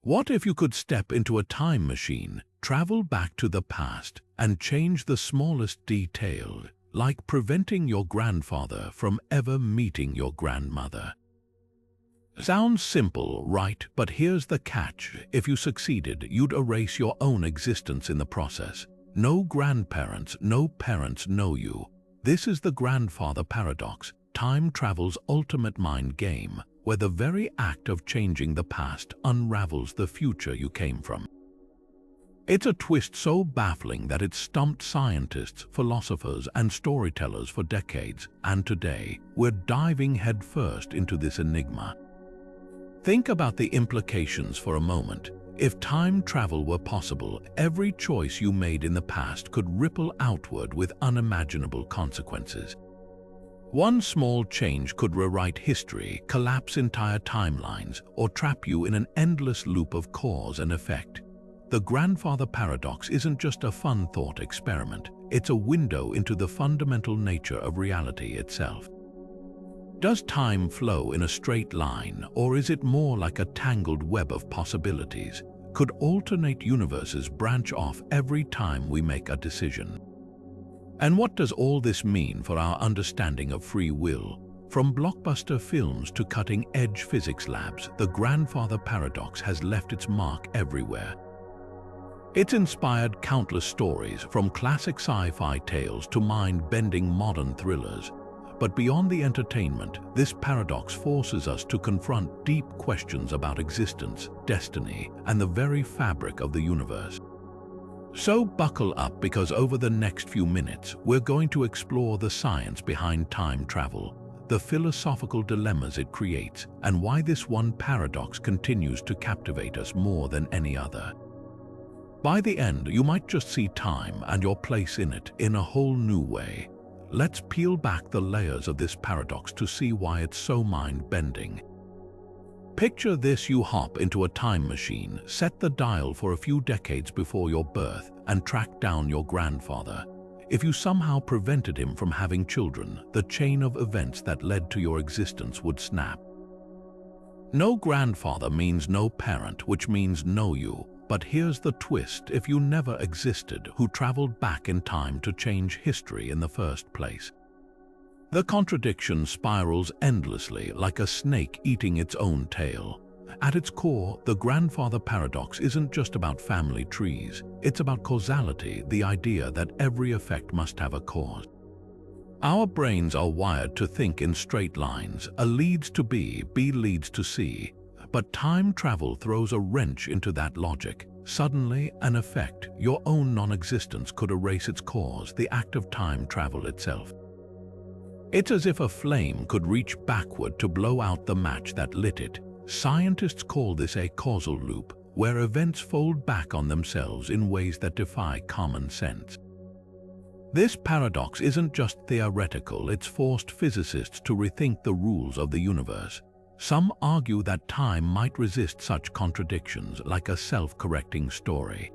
What if you could step into a time machine, travel back to the past, and change the smallest detail, like preventing your grandfather from ever meeting your grandmother? Sounds simple, right? But here's the catch. If you succeeded, you'd erase your own existence in the process. No grandparents, no parents know you. This is the grandfather paradox, time travel's ultimate mind game, where the very act of changing the past unravels the future you came from. It's a twist so baffling that it stumped scientists, philosophers, and storytellers for decades, and today, we're diving headfirst into this enigma. Think about the implications for a moment. If time travel were possible, every choice you made in the past could ripple outward with unimaginable consequences. One small change could rewrite history, collapse entire timelines, or trap you in an endless loop of cause and effect. The grandfather paradox isn't just a fun thought experiment, it's a window into the fundamental nature of reality itself. Does time flow in a straight line, or is it more like a tangled web of possibilities? Could alternate universes branch off every time we make a decision? And what does all this mean for our understanding of free will? From blockbuster films to cutting-edge physics labs, the grandfather paradox has left its mark everywhere. It's inspired countless stories, from classic sci-fi tales to mind-bending modern thrillers. But beyond the entertainment, this paradox forces us to confront deep questions about existence, destiny, and the very fabric of the universe. So buckle up, because over the next few minutes, we're going to explore the science behind time travel, the philosophical dilemmas it creates, and why this one paradox continues to captivate us more than any other. By the end, you might just see time and your place in it in a whole new way. Let's peel back the layers of this paradox to see why it's so mind-bending. Picture this: you hop into a time machine, set the dial for a few decades before your birth, and track down your grandfather. If you somehow prevented him from having children, the chain of events that led to your existence would snap. No grandfather means no parent, which means no you. But here's the twist: if you never existed, who traveled back in time to change history in the first place? The contradiction spirals endlessly, like a snake eating its own tail. At its core, the grandfather paradox isn't just about family trees. It's about causality, the idea that every effect must have a cause. Our brains are wired to think in straight lines. A leads to B, B leads to C. But time travel throws a wrench into that logic. Suddenly, an effect, your own non-existence, could erase its cause, the act of time travel itself. It's as if a flame could reach backward to blow out the match that lit it. Scientists call this a causal loop, where events fold back on themselves in ways that defy common sense. This paradox isn't just theoretical, it's forced physicists to rethink the rules of the universe. Some argue that time might resist such contradictions, like a self-correcting story.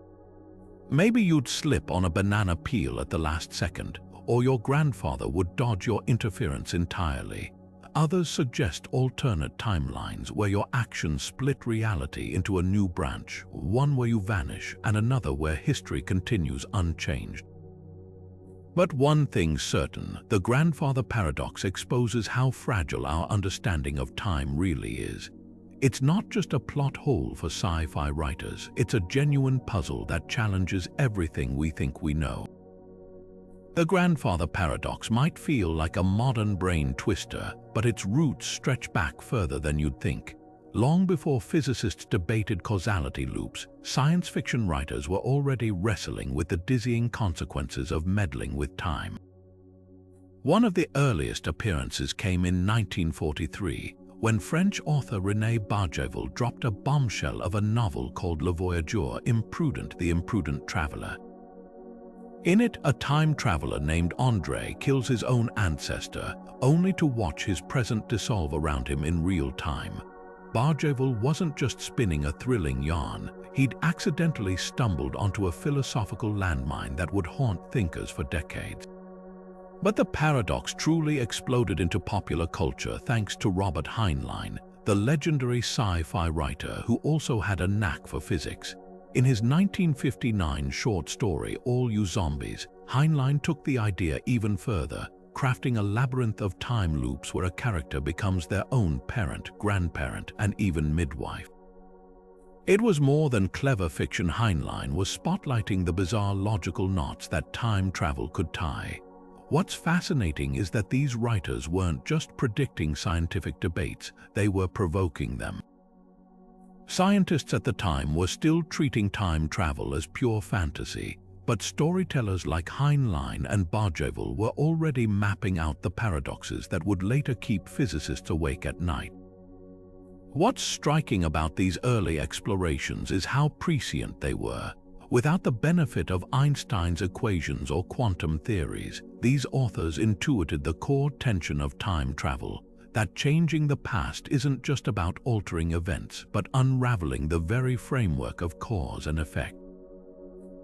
Maybe you'd slip on a banana peel at the last second, or your grandfather would dodge your interference entirely. Others suggest alternate timelines where your actions split reality into a new branch, one where you vanish and another where history continues unchanged. But one thing's certain: the grandfather paradox exposes how fragile our understanding of time really is. It's not just a plot hole for sci-fi writers, it's a genuine puzzle that challenges everything we think we know. The grandfather paradox might feel like a modern brain twister, but its roots stretch back further than you'd think. Long before physicists debated causality loops, science fiction writers were already wrestling with the dizzying consequences of meddling with time. One of the earliest appearances came in 1943, when French author René Barjavel dropped a bombshell of a novel called Le Voyageur, Imprudent, the Imprudent Traveler. In it, a time traveler named André kills his own ancestor, only to watch his present dissolve around him in real time. Barjavel wasn't just spinning a thrilling yarn, he'd accidentally stumbled onto a philosophical landmine that would haunt thinkers for decades. But the paradox truly exploded into popular culture thanks to Robert Heinlein, the legendary sci-fi writer who also had a knack for physics. In his 1959 short story, All You Zombies, Heinlein took the idea even further, crafting a labyrinth of time loops where a character becomes their own parent, grandparent, and even midwife. It was more than clever fiction. Heinlein was spotlighting the bizarre logical knots that time travel could tie. What's fascinating is that these writers weren't just predicting scientific debates, they were provoking them. Scientists at the time were still treating time travel as pure fantasy, but storytellers like Heinlein and Barjavel were already mapping out the paradoxes that would later keep physicists awake at night. What's striking about these early explorations is how prescient they were. Without the benefit of Einstein's equations or quantum theories, these authors intuited the core tension of time travel, that changing the past isn't just about altering events, but unraveling the very framework of cause and effect.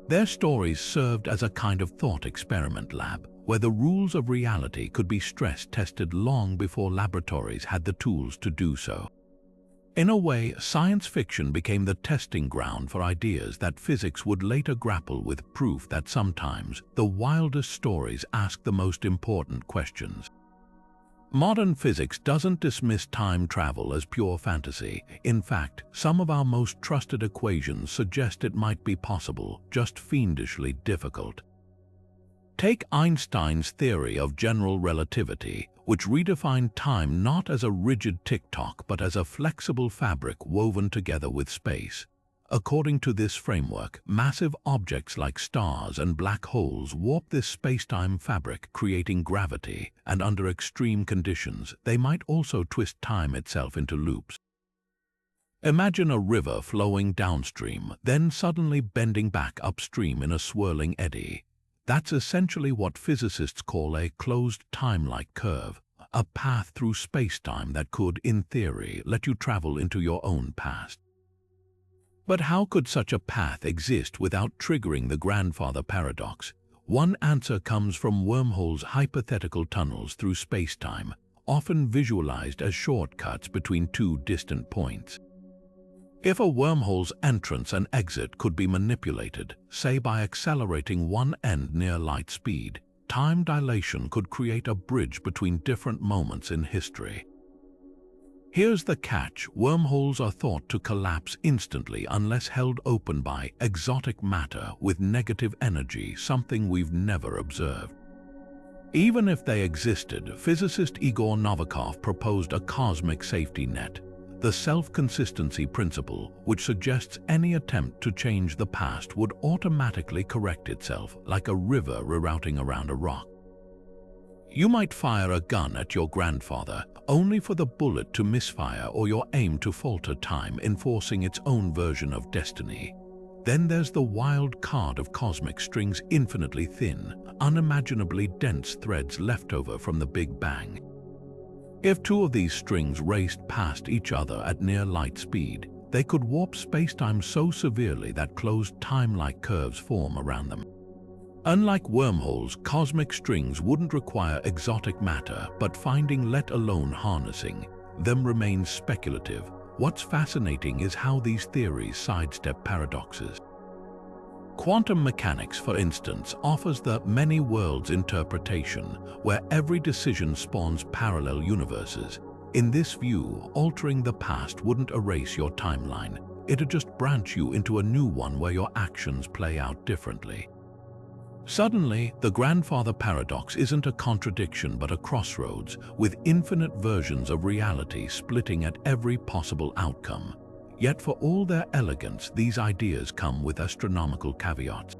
Their stories served as a kind of thought experiment lab, where the rules of reality could be stress-tested long before laboratories had the tools to do so. In a way, science fiction became the testing ground for ideas that physics would later grapple with, proof that sometimes the wildest stories ask the most important questions. Modern physics doesn't dismiss time travel as pure fantasy. In fact, some of our most trusted equations suggest it might be possible, just fiendishly difficult. Take Einstein's theory of general relativity, which redefined time not as a rigid tick-tock but as a flexible fabric woven together with space. According to this framework, massive objects like stars and black holes warp this space-time fabric, creating gravity, and under extreme conditions, they might also twist time itself into loops. Imagine a river flowing downstream, then suddenly bending back upstream in a swirling eddy. That's essentially what physicists call a closed time-like curve, a path through space-time that could, in theory, let you travel into your own past. But how could such a path exist without triggering the grandfather paradox? One answer comes from wormholes, hypothetical tunnels through space-time, often visualized as shortcuts between two distant points. If a wormhole's entrance and exit could be manipulated, say by accelerating one end near light speed, time dilation could create a bridge between different moments in history. Here's the catch: wormholes are thought to collapse instantly unless held open by exotic matter with negative energy, something we've never observed. Even if they existed, physicist Igor Novikov proposed a cosmic safety net, the self-consistency principle, which suggests any attempt to change the past would automatically correct itself, like a river rerouting around a rock. You might fire a gun at your grandfather, only for the bullet to misfire or your aim to falter, time enforcing its own version of destiny. Then there's the wild card of cosmic strings, infinitely thin, unimaginably dense threads left over from the Big Bang. If two of these strings raced past each other at near light speed, they could warp spacetime so severely that closed time-like curves form around them. Unlike wormholes, cosmic strings wouldn't require exotic matter, but finding, let alone harnessing, them remains speculative. What's fascinating is how these theories sidestep paradoxes. Quantum mechanics, for instance, offers the many worlds interpretation, where every decision spawns parallel universes. In this view, altering the past wouldn't erase your timeline. It'd just branch you into a new one where your actions play out differently. Suddenly, the grandfather paradox isn't a contradiction but a crossroads, with infinite versions of reality splitting at every possible outcome. Yet for all their elegance, these ideas come with astronomical caveats.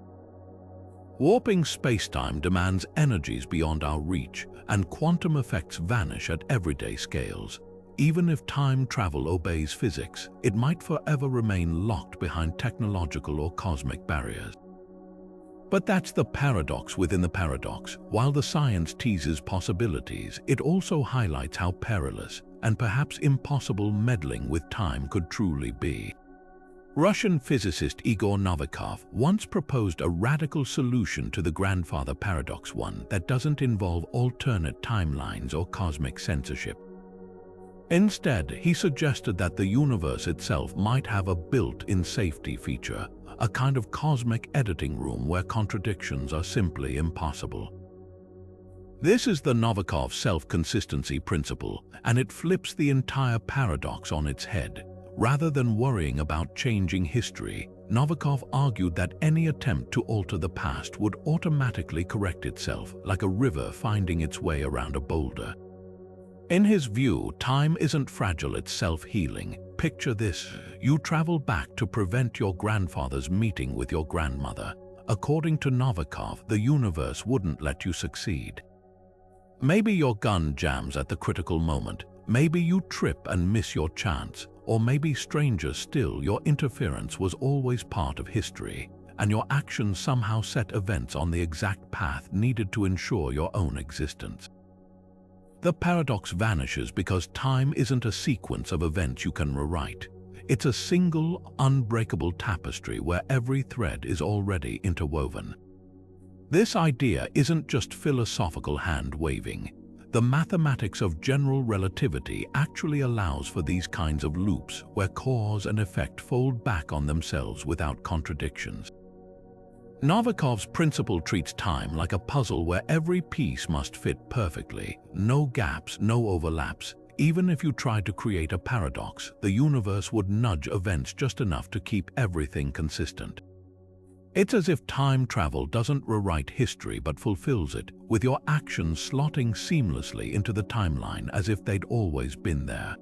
Warping spacetime demands energies beyond our reach, and quantum effects vanish at everyday scales. Even if time travel obeys physics, it might forever remain locked behind technological or cosmic barriers. But that's the paradox within the paradox. While the science teases possibilities, it also highlights how perilous and perhaps impossible meddling with time could truly be. Russian physicist Igor Novikov once proposed a radical solution to the grandfather paradox, one that doesn't involve alternate timelines or cosmic censorship. Instead, he suggested that the universe itself might have a built-in safety feature, a kind of cosmic editing room where contradictions are simply impossible. This is the Novikov Self-Consistency Principle, and it flips the entire paradox on its head. Rather than worrying about changing history, Novikov argued that any attempt to alter the past would automatically correct itself, like a river finding its way around a boulder. In his view, time isn't fragile, it's self-healing. Picture this: you travel back to prevent your grandfather's meeting with your grandmother. According to Novikov, the universe wouldn't let you succeed. Maybe your gun jams at the critical moment, maybe you trip and miss your chance, or maybe stranger still, your interference was always part of history, and your actions somehow set events on the exact path needed to ensure your own existence. The paradox vanishes because time isn't a sequence of events you can rewrite. It's a single, unbreakable tapestry where every thread is already interwoven. This idea isn't just philosophical hand-waving. The mathematics of general relativity actually allows for these kinds of loops where cause and effect fold back on themselves without contradictions. Novikov's principle treats time like a puzzle where every piece must fit perfectly, no gaps, no overlaps. Even if you tried to create a paradox, the universe would nudge events just enough to keep everything consistent. It's as if time travel doesn't rewrite history but fulfills it, with your actions slotting seamlessly into the timeline as if they'd always been there.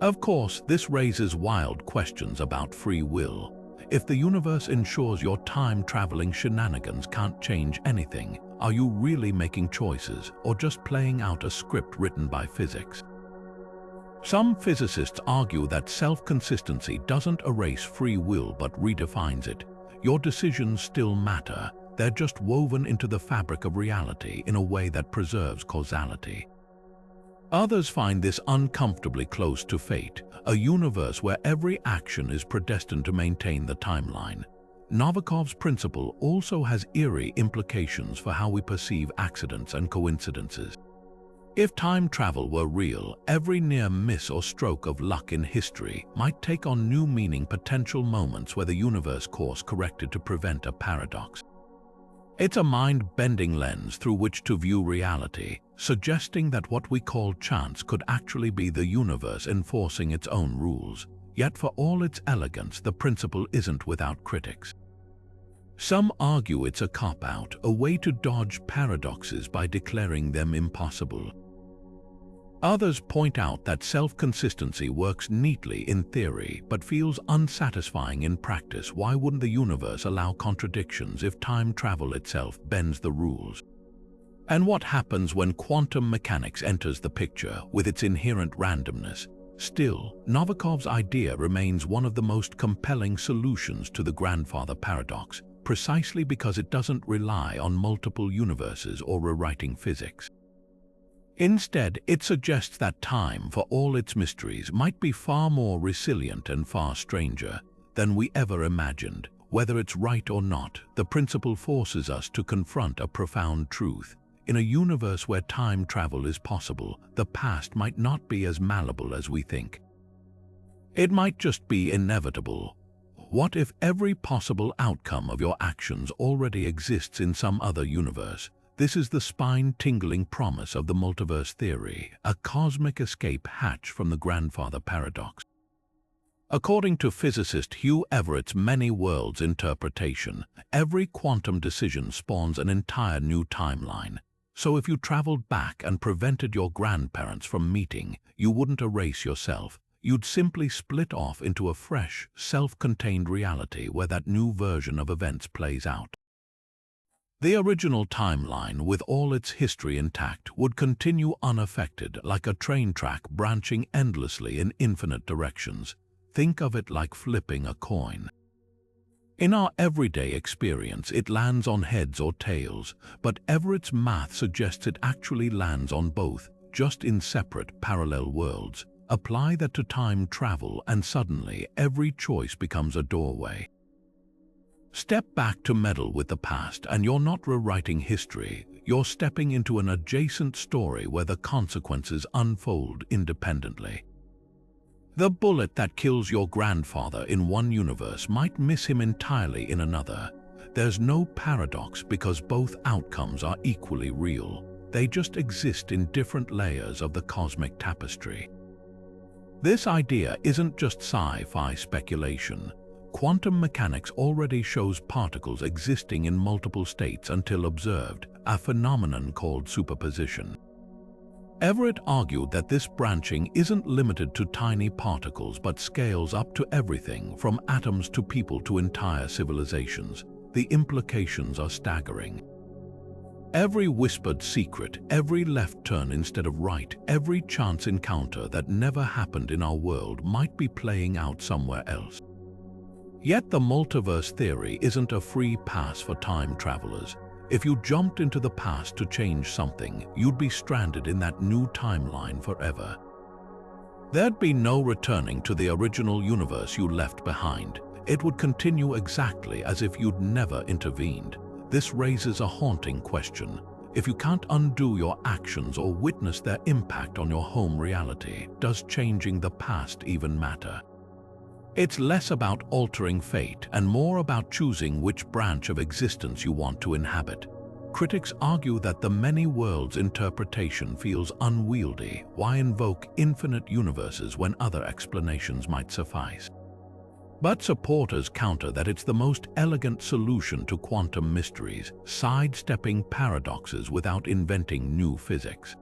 Of course, this raises wild questions about free will. If the universe ensures your time-traveling shenanigans can't change anything, are you really making choices or just playing out a script written by physics? Some physicists argue that self-consistency doesn't erase free will but redefines it. Your decisions still matter, they're just woven into the fabric of reality in a way that preserves causality. Others find this uncomfortably close to fate, a universe where every action is predestined to maintain the timeline. Novikov's principle also has eerie implications for how we perceive accidents and coincidences. If time travel were real, every near miss or stroke of luck in history might take on new meaning, potential moments where the universe course corrected to prevent a paradox. It's a mind-bending lens through which to view reality, suggesting that what we call chance could actually be the universe enforcing its own rules. Yet for all its elegance, the principle isn't without critics. Some argue it's a cop-out, a way to dodge paradoxes by declaring them impossible. Others point out that self-consistency works neatly in theory but feels unsatisfying in practice. Why wouldn't the universe allow contradictions if time travel itself bends the rules? And what happens when quantum mechanics enters the picture with its inherent randomness? Still, Novikov's idea remains one of the most compelling solutions to the grandfather paradox, precisely because it doesn't rely on multiple universes or rewriting physics. Instead, it suggests that time, for all its mysteries, might be far more resilient and far stranger than we ever imagined. Whether it's right or not, the principle forces us to confront a profound truth. In a universe where time travel is possible, the past might not be as malleable as we think. It might just be inevitable. What if every possible outcome of your actions already exists in some other universe? This is the spine-tingling promise of the multiverse theory, a cosmic escape hatch from the grandfather paradox. According to physicist Hugh Everett's many worlds interpretation, every quantum decision spawns an entire new timeline. So if you traveled back and prevented your grandparents from meeting, you wouldn't erase yourself. You'd simply split off into a fresh, self-contained reality where that new version of events plays out. The original timeline, with all its history intact, would continue unaffected, like a train track branching endlessly in infinite directions. Think of it like flipping a coin. In our everyday experience, it lands on heads or tails, but Everett's math suggests it actually lands on both, just in separate, parallel worlds. Apply that to time travel, and suddenly every choice becomes a doorway. Step back to meddle with the past, and you're not rewriting history, you're stepping into an adjacent story where the consequences unfold independently. The bullet that kills your grandfather in one universe might miss him entirely in another. There's no paradox because both outcomes are equally real. They just exist in different layers of the cosmic tapestry. This idea isn't just sci-fi speculation. Quantum mechanics already shows particles existing in multiple states until observed, a phenomenon called superposition. Everett argued that this branching isn't limited to tiny particles but scales up to everything from atoms to people to entire civilizations. The implications are staggering. Every whispered secret, every left turn instead of right, every chance encounter that never happened in our world might be playing out somewhere else. Yet the multiverse theory isn't a free pass for time travelers. If you jumped into the past to change something, you'd be stranded in that new timeline forever. There'd be no returning to the original universe you left behind. It would continue exactly as if you'd never intervened. This raises a haunting question. If you can't undo your actions or witness their impact on your home reality, does changing the past even matter? It's less about altering fate and more about choosing which branch of existence you want to inhabit. Critics argue that the many worlds interpretation feels unwieldy. Why invoke infinite universes when other explanations might suffice? But supporters counter that it's the most elegant solution to quantum mysteries, sidestepping paradoxes without inventing new physics.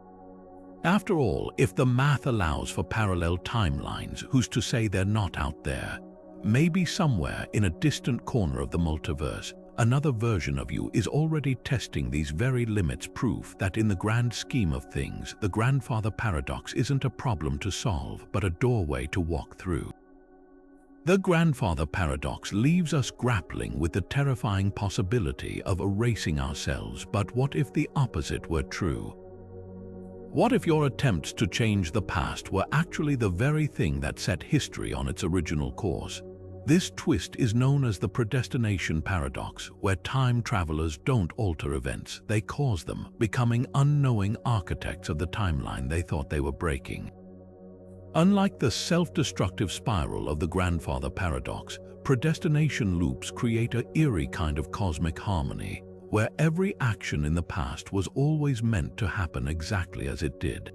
After all, if the math allows for parallel timelines, who's to say they're not out there? Maybe somewhere in a distant corner of the multiverse, another version of you is already testing these very limits, proof that in the grand scheme of things, the grandfather paradox isn't a problem to solve, but a doorway to walk through. The grandfather paradox leaves us grappling with the terrifying possibility of erasing ourselves, but what if the opposite were true? What if your attempts to change the past were actually the very thing that set history on its original course? This twist is known as the predestination paradox, where time travelers don't alter events, they cause them, becoming unknowing architects of the timeline they thought they were breaking. Unlike the self-destructive spiral of the grandfather paradox, predestination loops create an eerie kind of cosmic harmony, where every action in the past was always meant to happen exactly as it did.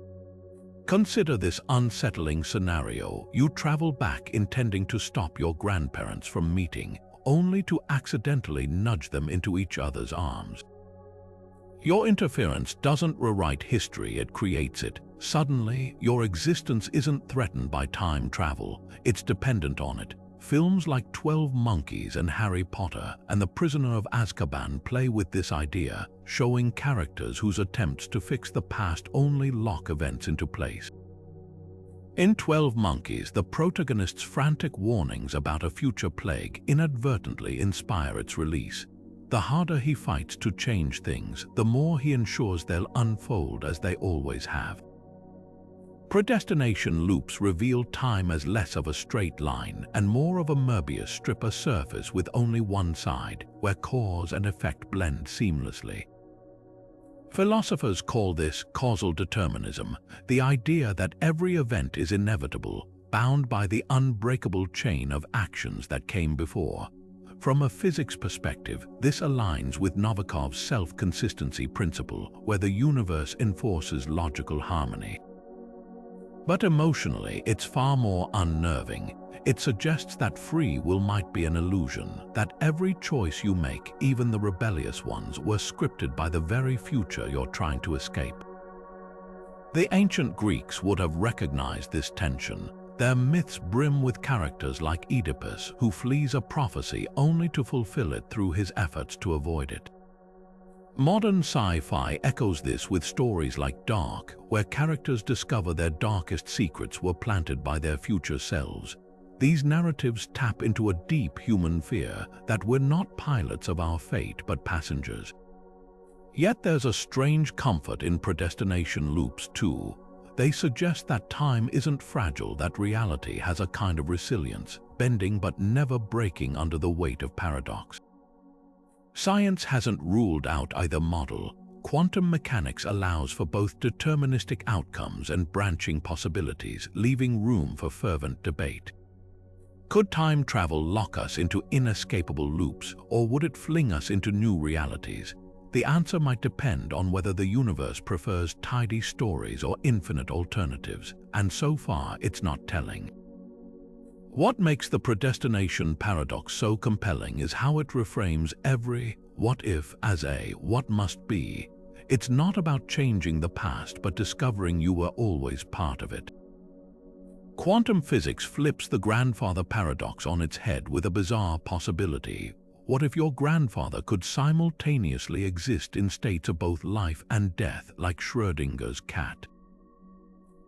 Consider this unsettling scenario. You travel back intending to stop your grandparents from meeting, only to accidentally nudge them into each other's arms. Your interference doesn't rewrite history, it creates it. Suddenly, your existence isn't threatened by time travel, it's dependent on it. Films like 12 Monkeys and Harry Potter and The Prisoner of Azkaban play with this idea, showing characters whose attempts to fix the past only lock events into place. In 12 Monkeys, the protagonist's frantic warnings about a future plague inadvertently inspire its release. The harder he fights to change things, the more he ensures they'll unfold as they always have. Predestination loops reveal time as less of a straight line and more of a Möbius strip, a surface with only one side, where cause and effect blend seamlessly. Philosophers call this causal determinism, the idea that every event is inevitable, bound by the unbreakable chain of actions that came before. From a physics perspective, this aligns with Novikov's self-consistency principle, where the universe enforces logical harmony. But emotionally, it's far more unnerving. It suggests that free will might be an illusion, that every choice you make, even the rebellious ones, were scripted by the very future you're trying to escape. The ancient Greeks would have recognized this tension. Their myths brim with characters like Oedipus, who flees a prophecy only to fulfill it through his efforts to avoid it. Modern sci-fi echoes this with stories like Dark, where characters discover their darkest secrets were planted by their future selves. These narratives tap into a deep human fear that we're not pilots of our fate but passengers. Yet there's a strange comfort in predestination loops too. They suggest that time isn't fragile, that reality has a kind of resilience, bending but never breaking under the weight of paradox. Science hasn't ruled out either model. quantum mechanics allows for both deterministic outcomes and branching possibilities, leaving room for fervent debate. Could time travel lock us into inescapable loops, or would it fling us into new realities? The answer might depend on whether the universe prefers tidy stories or infinite alternatives, and so far it's not telling. What makes the predestination paradox so compelling is how it reframes every what if as a what must be. It's not about changing the past, but discovering you were always part of it. Quantum physics flips the grandfather paradox on its head with a bizarre possibility. What if your grandfather could simultaneously exist in states of both life and death, like Schrödinger's cat?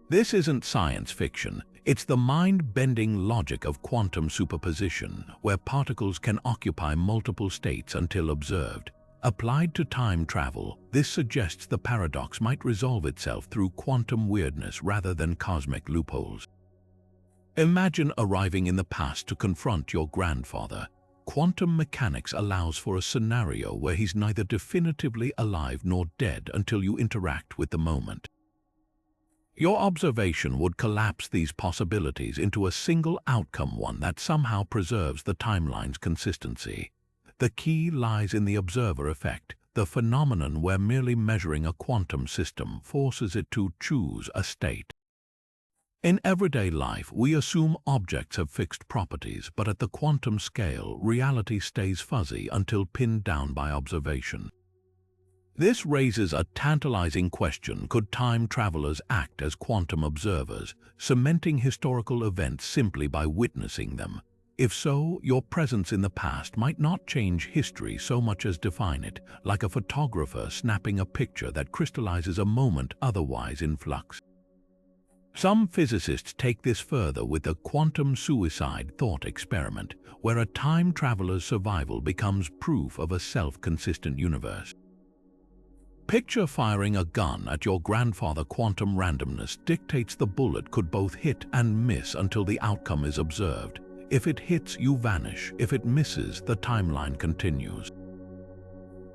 This isn't science fiction. It's the mind-bending logic of quantum superposition, where particles can occupy multiple states until observed. Applied to time travel, this suggests the paradox might resolve itself through quantum weirdness rather than cosmic loopholes. Imagine arriving in the past to confront your grandfather. Quantum mechanics allows for a scenario where he's neither definitively alive nor dead until you interact with the moment. Your observation would collapse these possibilities into a single outcome, one that somehow preserves the timeline's consistency. The key lies in the observer effect, the phenomenon where merely measuring a quantum system forces it to choose a state. In everyday life, we assume objects have fixed properties, but at the quantum scale, reality stays fuzzy until pinned down by observation. This raises a tantalizing question: could time travelers act as quantum observers, cementing historical events simply by witnessing them? If so, your presence in the past might not change history so much as define it, like a photographer snapping a picture that crystallizes a moment otherwise in flux. Some physicists take this further with the quantum suicide thought experiment, where a time traveler's survival becomes proof of a self-consistent universe. Picture firing a gun at your grandfather. Quantum randomness dictates the bullet could both hit and miss until the outcome is observed. If it hits, you vanish. If it misses, the timeline continues.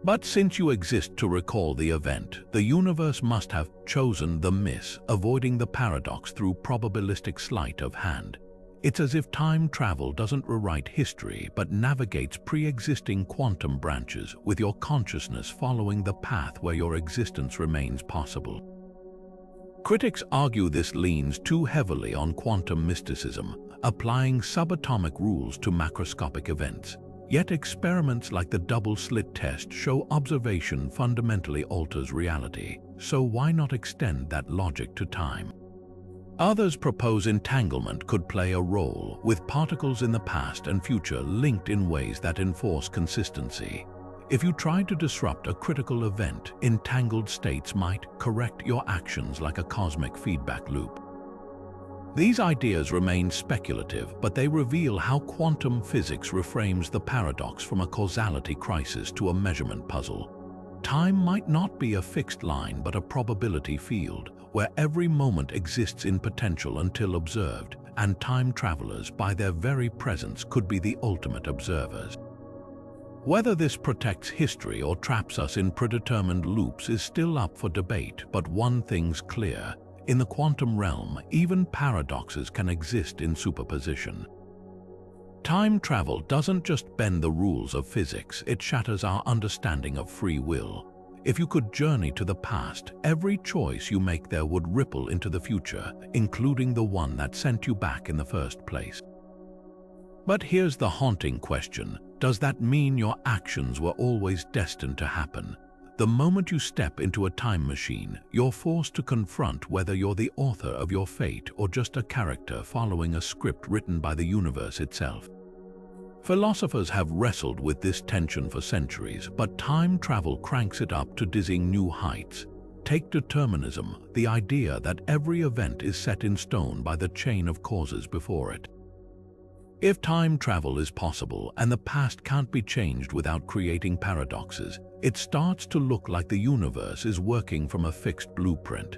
But since you exist to recall the event, the universe must have chosen the miss, avoiding the paradox through probabilistic sleight of hand. It's as if time travel doesn't rewrite history, but navigates pre-existing quantum branches, with your consciousness following the path where your existence remains possible. Critics argue this leans too heavily on quantum mysticism, applying subatomic rules to macroscopic events. Yet experiments like the double-slit test show observation fundamentally alters reality, so why not extend that logic to time? Others propose entanglement could play a role, with particles in the past and future linked in ways that enforce consistency. If you try to disrupt a critical event, entangled states might correct your actions like a cosmic feedback loop. These ideas remain speculative, but they reveal how quantum physics reframes the paradox from a causality crisis to a measurement puzzle. Time might not be a fixed line, but a probability field, where every moment exists in potential until observed, and time travelers, by their very presence, could be the ultimate observers. Whether this protects history or traps us in predetermined loops is still up for debate, but one thing's clear: in the quantum realm, even paradoxes can exist in superposition. Time travel doesn't just bend the rules of physics, it shatters our understanding of free will. If you could journey to the past, every choice you make there would ripple into the future, including the one that sent you back in the first place. But here's the haunting question: does that mean your actions were always destined to happen? The moment you step into a time machine, you're forced to confront whether you're the author of your fate or just a character following a script written by the universe itself. Philosophers have wrestled with this tension for centuries, but time travel cranks it up to dizzying new heights. Take determinism, the idea that every event is set in stone by the chain of causes before it. If time travel is possible and the past can't be changed without creating paradoxes, it starts to look like the universe is working from a fixed blueprint.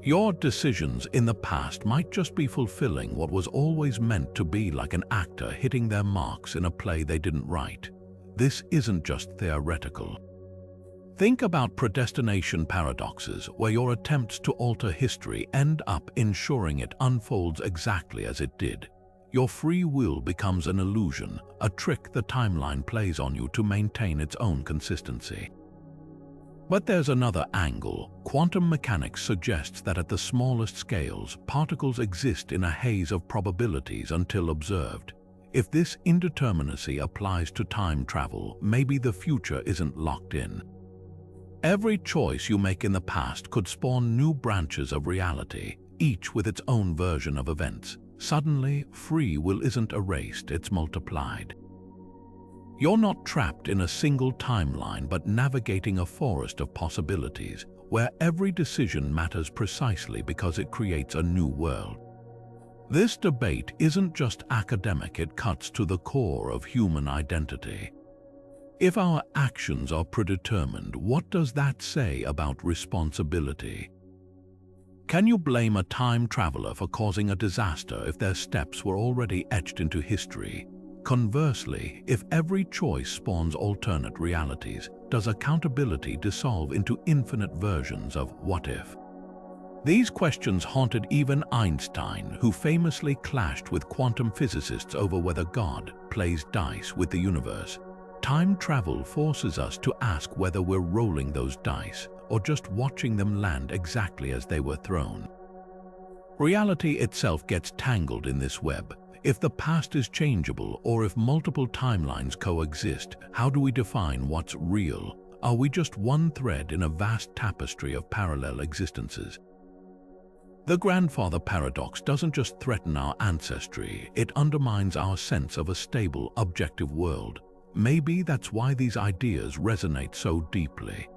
Your decisions in the past might just be fulfilling what was always meant to be, like an actor hitting their marks in a play they didn't write. This isn't just theoretical. Think about predestination paradoxes, where your attempts to alter history end up ensuring it unfolds exactly as it did. Your free will becomes an illusion, a trick the timeline plays on you to maintain its own consistency. But there's another angle. Quantum mechanics suggests that at the smallest scales, particles exist in a haze of probabilities until observed. If this indeterminacy applies to time travel, maybe the future isn't locked in. Every choice you make in the past could spawn new branches of reality, each with its own version of events. Suddenly, free will isn't erased, it's multiplied. You're not trapped in a single timeline, but navigating a forest of possibilities, where every decision matters precisely because it creates a new world. This debate isn't just academic, it cuts to the core of human identity. If our actions are predetermined, what does that say about responsibility? Can you blame a time traveler for causing a disaster if their steps were already etched into history? Conversely, if every choice spawns alternate realities, does accountability dissolve into infinite versions of what if? These questions haunted even Einstein, who famously clashed with quantum physicists over whether God plays dice with the universe. Time travel forces us to ask whether we're rolling those dice or just watching them land exactly as they were thrown. Reality itself gets tangled in this web. If the past is changeable, or if multiple timelines coexist, how do we define what's real? Are we just one thread in a vast tapestry of parallel existences? The grandfather paradox doesn't just threaten our ancestry, it undermines our sense of a stable, objective world. Maybe that's why these ideas resonate so deeply.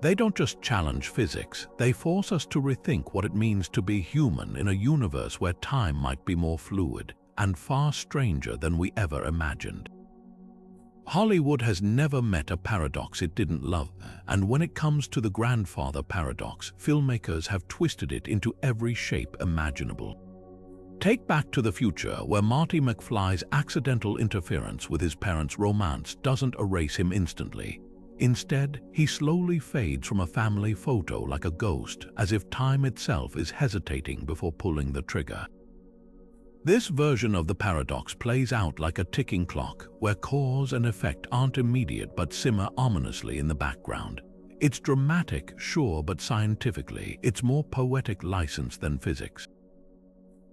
They don't just challenge physics, they force us to rethink what it means to be human in a universe where time might be more fluid and far stranger than we ever imagined. Hollywood has never met a paradox it didn't love, and when it comes to the grandfather paradox, filmmakers have twisted it into every shape imaginable. Take Back to the Future, where Marty McFly's accidental interference with his parents' romance doesn't erase him instantly. Instead, he slowly fades from a family photo like a ghost, as if time itself is hesitating before pulling the trigger. This version of the paradox plays out like a ticking clock, where cause and effect aren't immediate but simmer ominously in the background. It's dramatic, sure, but scientifically, it's more poetic license than physics.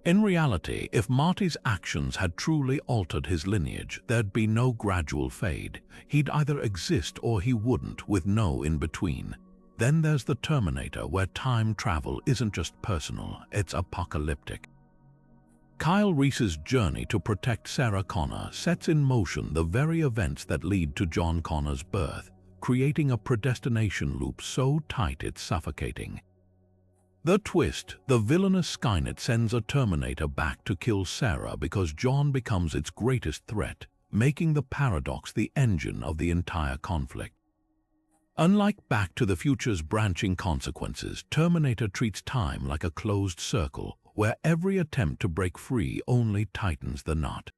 In reality, if Marty's actions had truly altered his lineage, there'd be no gradual fade. He'd either exist or he wouldn't, with no in-between. Then there's the Terminator, where time travel isn't just personal, it's apocalyptic. Kyle Reese's journey to protect Sarah Connor sets in motion the very events that lead to John Connor's birth, creating a predestination loop so tight it's suffocating. The twist, the villainous Skynet sends a Terminator back to kill Sarah because John becomes its greatest threat, making the paradox the engine of the entire conflict. Unlike Back to the Future's branching consequences, Terminator treats time like a closed circle, where every attempt to break free only tightens the knot.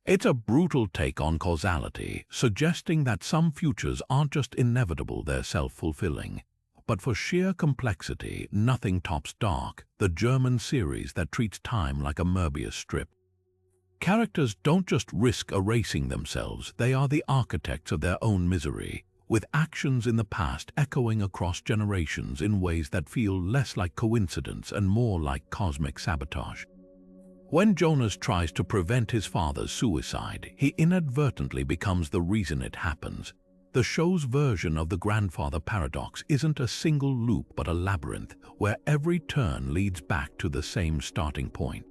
It's a brutal take on causality, suggesting that some futures aren't just inevitable, they're self-fulfilling. But for sheer complexity, nothing tops Dark, the German series that treats time like a Möbius strip. Characters don't just risk erasing themselves, they are the architects of their own misery, with actions in the past echoing across generations in ways that feel less like coincidence and more like cosmic sabotage. When Jonas tries to prevent his father's suicide, he inadvertently becomes the reason it happens. The show's version of the grandfather paradox isn't a single loop but a labyrinth, where every turn leads back to the same starting point.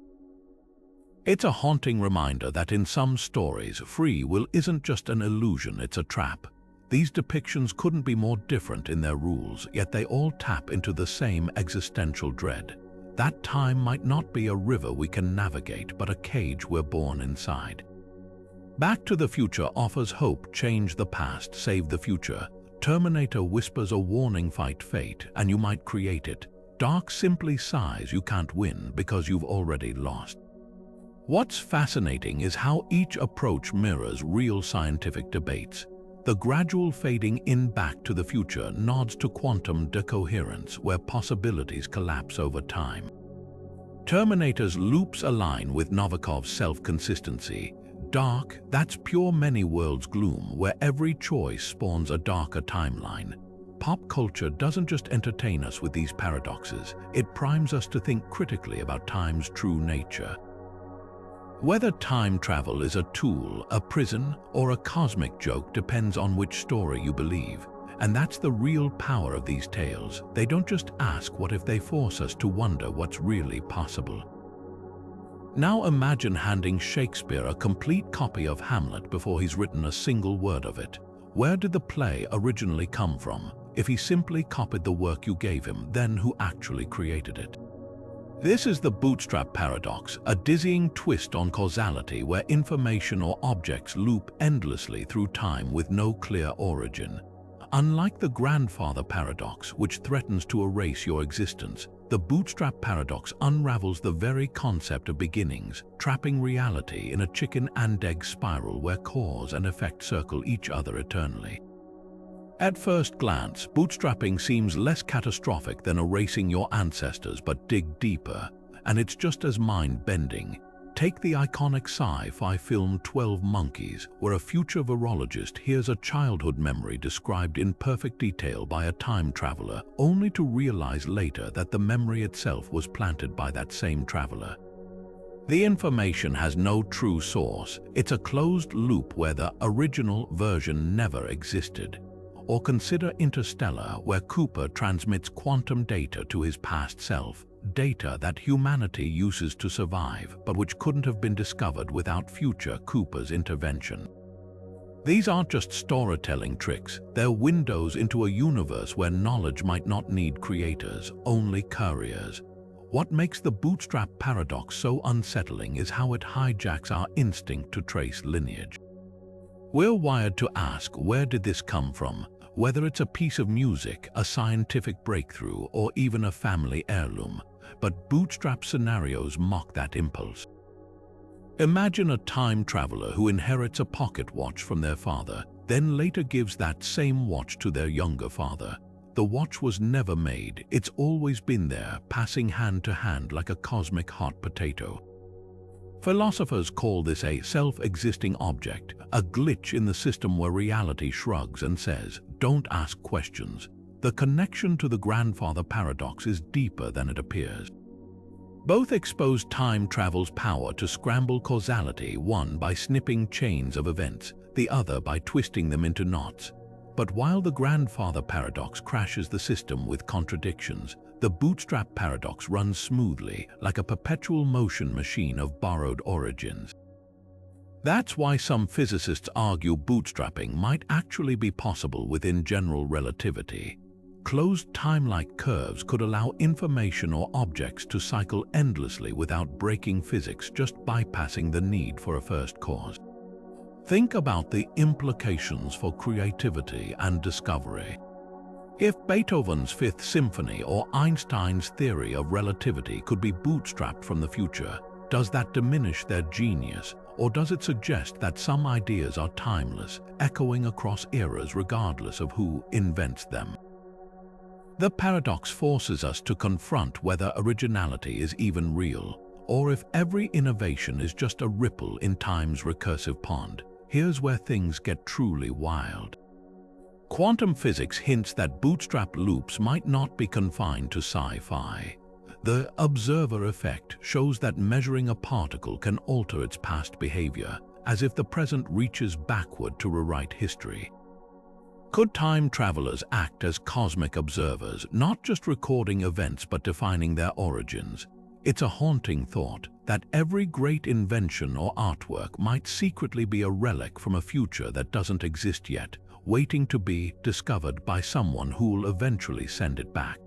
It's a haunting reminder that in some stories, free will isn't just an illusion, it's a trap. These depictions couldn't be more different in their rules, yet they all tap into the same existential dread. That time might not be a river we can navigate, but a cage we're born inside. Back to the Future offers hope, change the past, save the future. Terminator whispers a warning, fight fate, and you might create it. Dark simply sighs, you can't win because you've already lost. What's fascinating is how each approach mirrors real scientific debates. The gradual fading in back to the future nods to quantum decoherence, where possibilities collapse over time. Terminator's loops align with Novikov's self-consistency. Dark, that's pure many worlds gloom, where every choice spawns a darker timeline. Pop culture doesn't just entertain us with these paradoxes, it primes us to think critically about time's true nature. Whether time travel is a tool, a prison, or a cosmic joke depends on which story you believe. And that's the real power of these tales. They don't just ask what if, they force us to wonder what's really possible. Now imagine handing Shakespeare a complete copy of Hamlet before he's written a single word of it. Where did the play originally come from? If he simply copied the work you gave him, then who actually created it? This is the bootstrap paradox, a dizzying twist on causality where information or objects loop endlessly through time with no clear origin. Unlike the grandfather paradox, which threatens to erase your existence, the bootstrap paradox unravels the very concept of beginnings, trapping reality in a chicken and egg spiral where cause and effect circle each other eternally. At first glance, bootstrapping seems less catastrophic than erasing your ancestors, but dig deeper, and it's just as mind-bending. Take the iconic sci-fi film 12 Monkeys, where a future virologist hears a childhood memory described in perfect detail by a time traveler, only to realize later that the memory itself was planted by that same traveler. The information has no true source. It's a closed loop where the original version never existed. Or consider Interstellar, where Cooper transmits quantum data to his past self, data that humanity uses to survive, but which couldn't have been discovered without future Cooper's intervention. These aren't just storytelling tricks, they're windows into a universe where knowledge might not need creators, only couriers. What makes the bootstrap paradox so unsettling is how it hijacks our instinct to trace lineage. We're wired to ask, where did this come from? Whether it's a piece of music, a scientific breakthrough, or even a family heirloom. But bootstrap scenarios mock that impulse. Imagine a time traveler who inherits a pocket watch from their father, then later gives that same watch to their younger father. The watch was never made, it's always been there, passing hand to hand like a cosmic hot potato. Philosophers call this a self-existing object, a glitch in the system where reality shrugs and says, don't ask questions. The connection to the grandfather paradox is deeper than it appears. Both expose time travel's power to scramble causality, one by snipping chains of events, the other by twisting them into knots. But while the grandfather paradox crashes the system with contradictions, the bootstrap paradox runs smoothly, like a perpetual motion machine of borrowed origins. That's why some physicists argue bootstrapping might actually be possible within general relativity. Closed time-like curves could allow information or objects to cycle endlessly without breaking physics, just bypassing the need for a first cause. Think about the implications for creativity and discovery. If Beethoven's Fifth Symphony or Einstein's theory of relativity could be bootstrapped from the future, does that diminish their genius, or does it suggest that some ideas are timeless, echoing across eras regardless of who invents them? The paradox forces us to confront whether originality is even real, or if every innovation is just a ripple in time's recursive pond. Here's where things get truly wild. Quantum physics hints that bootstrap loops might not be confined to sci-fi. The observer effect shows that measuring a particle can alter its past behavior, as if the present reaches backward to rewrite history. Could time travelers act as cosmic observers, not just recording events but defining their origins? It's a haunting thought that every great invention or artwork might secretly be a relic from a future that doesn't exist yet, waiting to be discovered by someone who'll eventually send it back.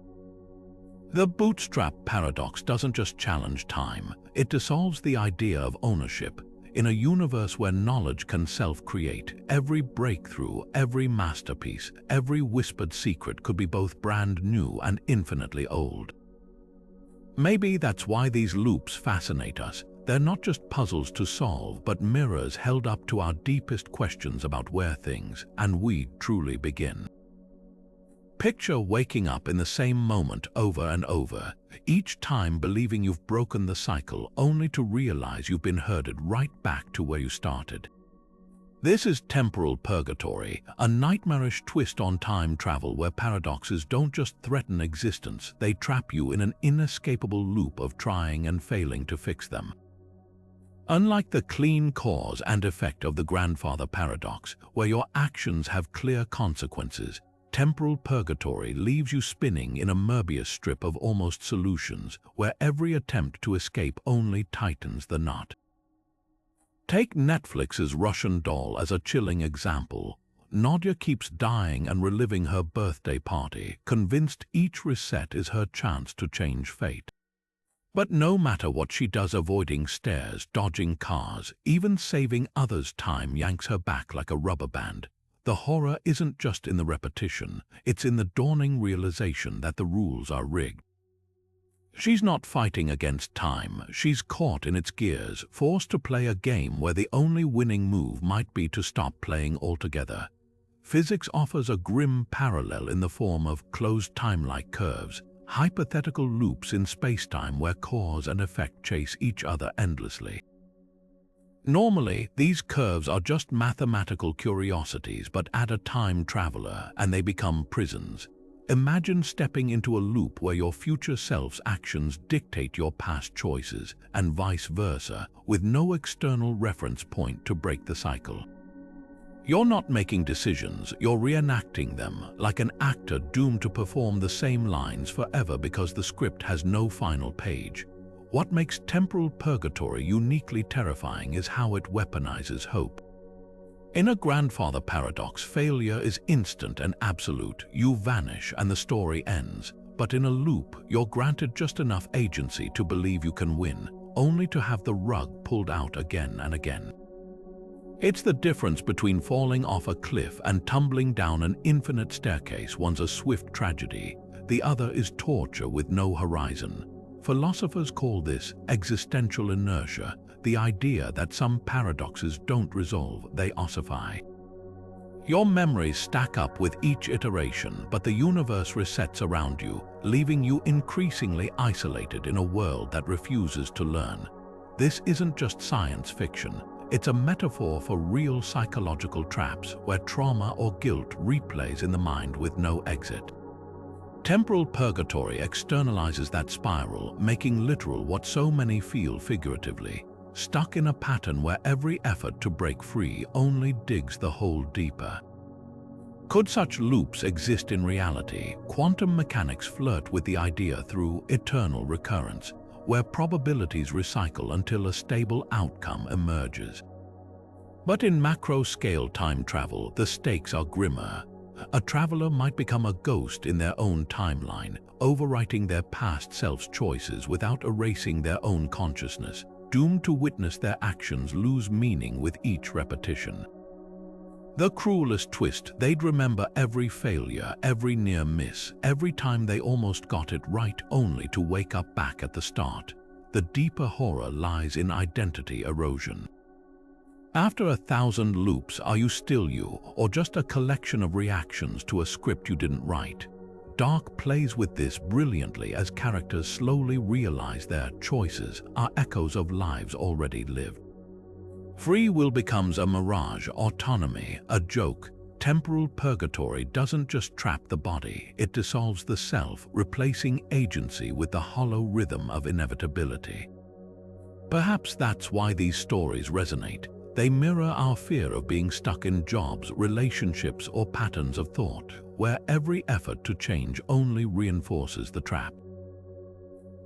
The bootstrap paradox doesn't just challenge time, it dissolves the idea of ownership. In a universe where knowledge can self-create, every breakthrough, every masterpiece, every whispered secret could be both brand new and infinitely old. Maybe that's why these loops fascinate us. They're not just puzzles to solve, but mirrors held up to our deepest questions about where things and we truly begin. Picture waking up in the same moment over and over, each time believing you've broken the cycle only to realize you've been herded right back to where you started. This is temporal purgatory, a nightmarish twist on time travel where paradoxes don't just threaten existence, they trap you in an inescapable loop of trying and failing to fix them. Unlike the clean cause and effect of the grandfather paradox, where your actions have clear consequences, temporal purgatory leaves you spinning in a Möbius strip of almost solutions, where every attempt to escape only tightens the knot. Take Netflix's Russian Doll as a chilling example. Nadia keeps dying and reliving her birthday party, convinced each reset is her chance to change fate. But no matter what she does, avoiding stairs, dodging cars, even saving others' time yanks her back like a rubber band. The horror isn't just in the repetition, it's in the dawning realization that the rules are rigged. She's not fighting against time, she's caught in its gears, forced to play a game where the only winning move might be to stop playing altogether. Physics offers a grim parallel in the form of closed time-like curves, hypothetical loops in spacetime where cause and effect chase each other endlessly. Normally, these curves are just mathematical curiosities, but add a time traveler and they become prisons. Imagine stepping into a loop where your future self's actions dictate your past choices, and vice versa, with no external reference point to break the cycle. You're not making decisions, you're reenacting them, like an actor doomed to perform the same lines forever because the script has no final page. What makes temporal purgatory uniquely terrifying is how it weaponizes hope. In a grandfather paradox, failure is instant and absolute. You vanish and the story ends. But in a loop, you're granted just enough agency to believe you can win, only to have the rug pulled out again and again. It's the difference between falling off a cliff and tumbling down an infinite staircase. One's a swift tragedy, the other is torture with no horizon. Philosophers call this existential inertia, the idea that some paradoxes don't resolve, they ossify. Your memories stack up with each iteration, but the universe resets around you, leaving you increasingly isolated in a world that refuses to learn. This isn't just science fiction, it's a metaphor for real psychological traps where trauma or guilt replays in the mind with no exit. Temporal purgatory externalizes that spiral, making literal what so many feel figuratively, stuck in a pattern where every effort to break free only digs the hole deeper. Could such loops exist in reality? Quantum mechanics flirt with the idea through eternal recurrence, where probabilities recycle until a stable outcome emerges. But in macro-scale time travel, the stakes are grimmer. A traveler might become a ghost in their own timeline, overwriting their past self's choices without erasing their own consciousness, doomed to witness their actions lose meaning with each repetition. The cruelest twist, they'd remember every failure, every near miss, every time they almost got it right only to wake up back at the start. The deeper horror lies in identity erosion. After 1,000 loops, are you still you, or just a collection of reactions to a script you didn't write? Dark plays with this brilliantly as characters slowly realize their choices are echoes of lives already lived. Free will becomes a mirage, autonomy, a joke. Temporal purgatory doesn't just trap the body, it dissolves the self, replacing agency with the hollow rhythm of inevitability. Perhaps that's why these stories resonate. They mirror our fear of being stuck in jobs, relationships, or patterns of thought, where every effort to change only reinforces the trap.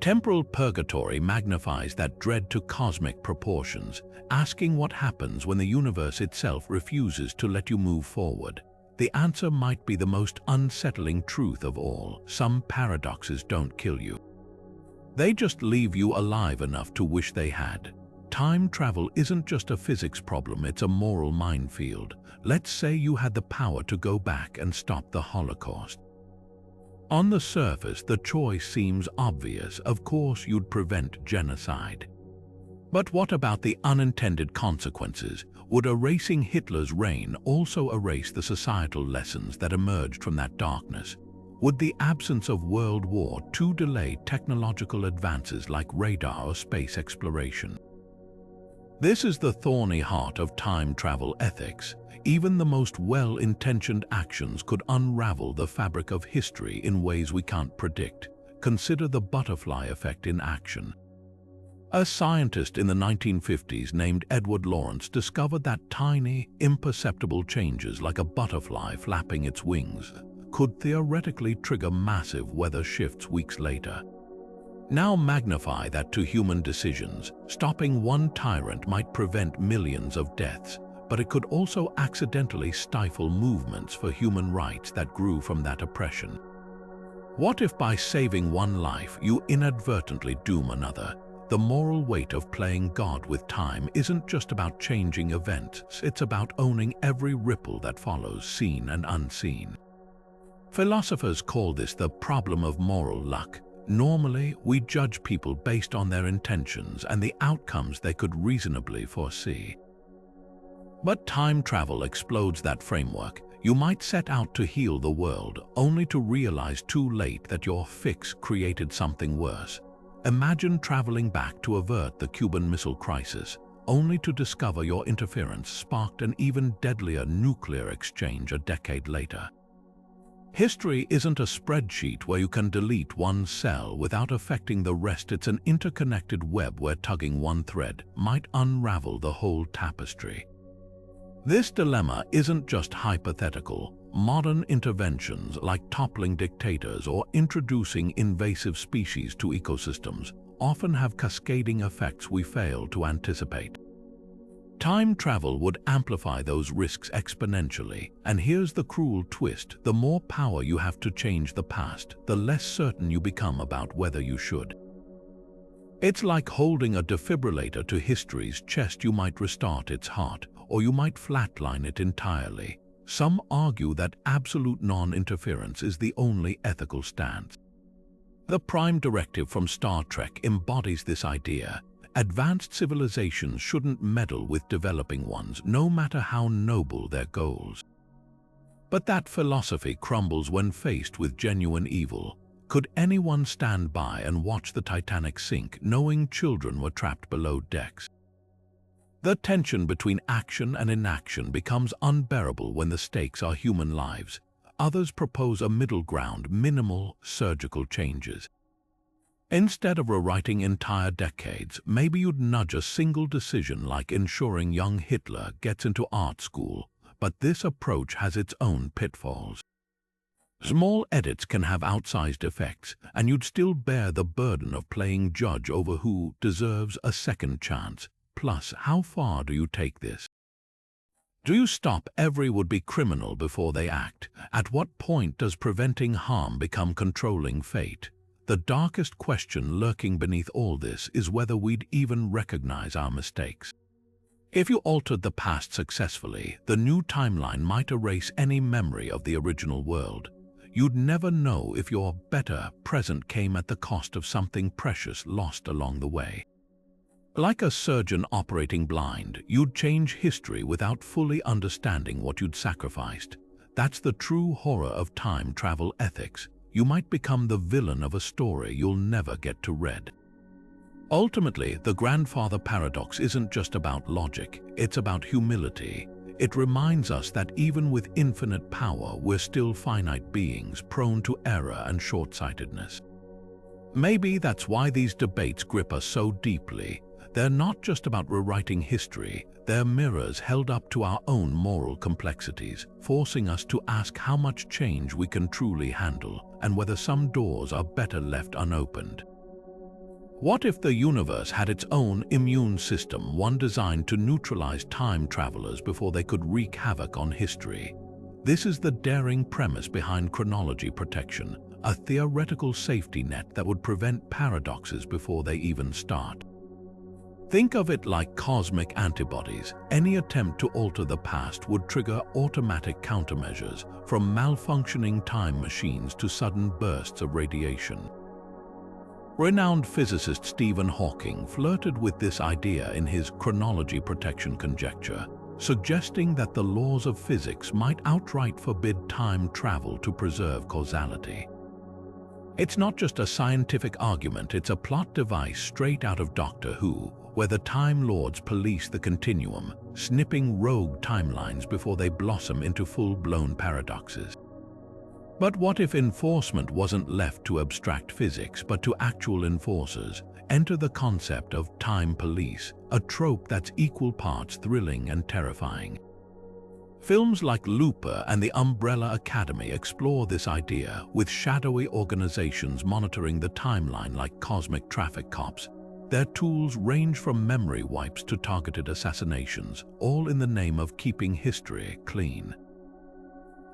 Temporal purgatory magnifies that dread to cosmic proportions, asking what happens when the universe itself refuses to let you move forward. The answer might be the most unsettling truth of all. Some paradoxes don't kill you. They just leave you alive enough to wish they had. Time travel isn't just a physics problem, it's a moral minefield. Let's say you had the power to go back and stop the Holocaust. On the surface, the choice seems obvious. Of course, you'd prevent genocide. But what about the unintended consequences? Would erasing Hitler's reign also erase the societal lessons that emerged from that darkness? Would the absence of World War II delay technological advances like radar or space exploration? This is the thorny heart of time travel ethics. Even the most well-intentioned actions could unravel the fabric of history in ways we can't predict. Consider the butterfly effect in action. A scientist in the 1950s named Edward Lawrence discovered that tiny, imperceptible changes like a butterfly flapping its wings could theoretically trigger massive weather shifts weeks later. Now magnify that to human decisions. Stopping one tyrant might prevent millions of deaths, but it could also accidentally stifle movements for human rights that grew from that oppression. What if by saving one life you inadvertently doom another? The moral weight of playing God with time isn't just about changing events, it's about owning every ripple that follows, seen and unseen. Philosophers call this the problem of moral luck. Normally, we judge people based on their intentions and the outcomes they could reasonably foresee. But time travel explodes that framework. You might set out to heal the world, only to realize too late that your fix created something worse. Imagine traveling back to avert the Cuban Missile Crisis, only to discover your interference sparked an even deadlier nuclear exchange a decade later. History isn't a spreadsheet where you can delete one cell without affecting the rest. It's an interconnected web where tugging one thread might unravel the whole tapestry. This dilemma isn't just hypothetical. Modern interventions like toppling dictators or introducing invasive species to ecosystems often have cascading effects we fail to anticipate. Time travel would amplify those risks exponentially, and here's the cruel twist: the more power you have to change the past, the less certain you become about whether you should. It's like holding a defibrillator to history's chest. You might restart its heart, or you might flatline it entirely. Some argue that absolute non-interference is the only ethical stance. The Prime Directive from Star Trek embodies this idea. Advanced civilizations shouldn't meddle with developing ones, no matter how noble their goals. But that philosophy crumbles when faced with genuine evil. Could anyone stand by and watch the Titanic sink, knowing children were trapped below decks? The tension between action and inaction becomes unbearable when the stakes are human lives. Others propose a middle ground: minimal, surgical changes. Instead of rewriting entire decades, maybe you'd nudge a single decision like ensuring young Hitler gets into art school. But this approach has its own pitfalls. Small edits can have outsized effects, and you'd still bear the burden of playing judge over who deserves a second chance. Plus, how far do you take this? Do you stop every would-be criminal before they act? At what point does preventing harm become controlling fate? The darkest question lurking beneath all this is whether we'd even recognize our mistakes. If you altered the past successfully, the new timeline might erase any memory of the original world. You'd never know if your better present came at the cost of something precious lost along the way. Like a surgeon operating blind, you'd change history without fully understanding what you'd sacrificed. That's the true horror of time travel ethics. You might become the villain of a story you'll never get to read. Ultimately, the grandfather paradox isn't just about logic, it's about humility. It reminds us that even with infinite power, we're still finite beings prone to error and short-sightedness. Maybe that's why these debates grip us so deeply. They're not just about rewriting history, they're mirrors held up to our own moral complexities, forcing us to ask how much change we can truly handle and whether some doors are better left unopened. What if the universe had its own immune system, one designed to neutralize time travelers before they could wreak havoc on history? This is the daring premise behind chronology protection, a theoretical safety net that would prevent paradoxes before they even start. Think of it like cosmic antibodies. Any attempt to alter the past would trigger automatic countermeasures, from malfunctioning time machines to sudden bursts of radiation. Renowned physicist Stephen Hawking flirted with this idea in his chronology protection conjecture, suggesting that the laws of physics might outright forbid time travel to preserve causality. It's not just a scientific argument, it's a plot device straight out of Doctor Who, where the Time Lords police the continuum, snipping rogue timelines before they blossom into full-blown paradoxes. But what if enforcement wasn't left to abstract physics but to actual enforcers? Enter the concept of time police, a trope that's equal parts thrilling and terrifying. Films like Looper and The Umbrella Academy explore this idea, with shadowy organizations monitoring the timeline like cosmic traffic cops. Their tools range from memory wipes to targeted assassinations, all in the name of keeping history clean.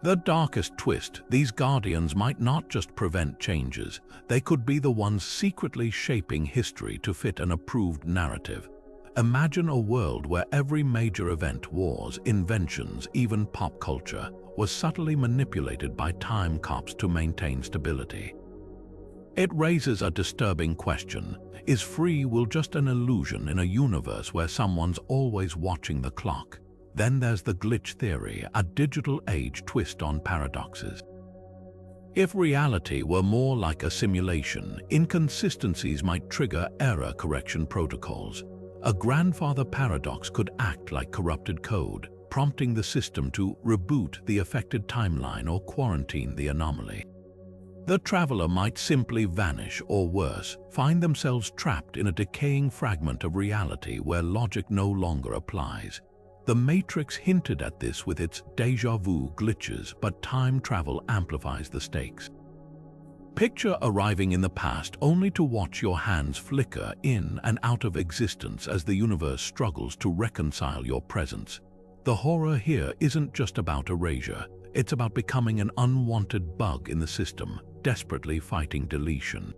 The darkest twist, these guardians might not just prevent changes, they could be the ones secretly shaping history to fit an approved narrative. Imagine a world where every major event, wars, inventions, even pop culture, was subtly manipulated by time cops to maintain stability. It raises a disturbing question. Is free will just an illusion in a universe where someone's always watching the clock? Then there's the glitch theory, a digital age twist on paradoxes. If reality were more like a simulation, inconsistencies might trigger error correction protocols. A grandfather paradox could act like corrupted code, prompting the system to reboot the affected timeline or quarantine the anomaly. The traveler might simply vanish, or worse, find themselves trapped in a decaying fragment of reality where logic no longer applies. The Matrix hinted at this with its déjà vu glitches, but time travel amplifies the stakes. Picture arriving in the past only to watch your hands flicker in and out of existence as the universe struggles to reconcile your presence. The horror here isn't just about erasure, it's about becoming an unwanted bug in the system, desperately fighting deletion.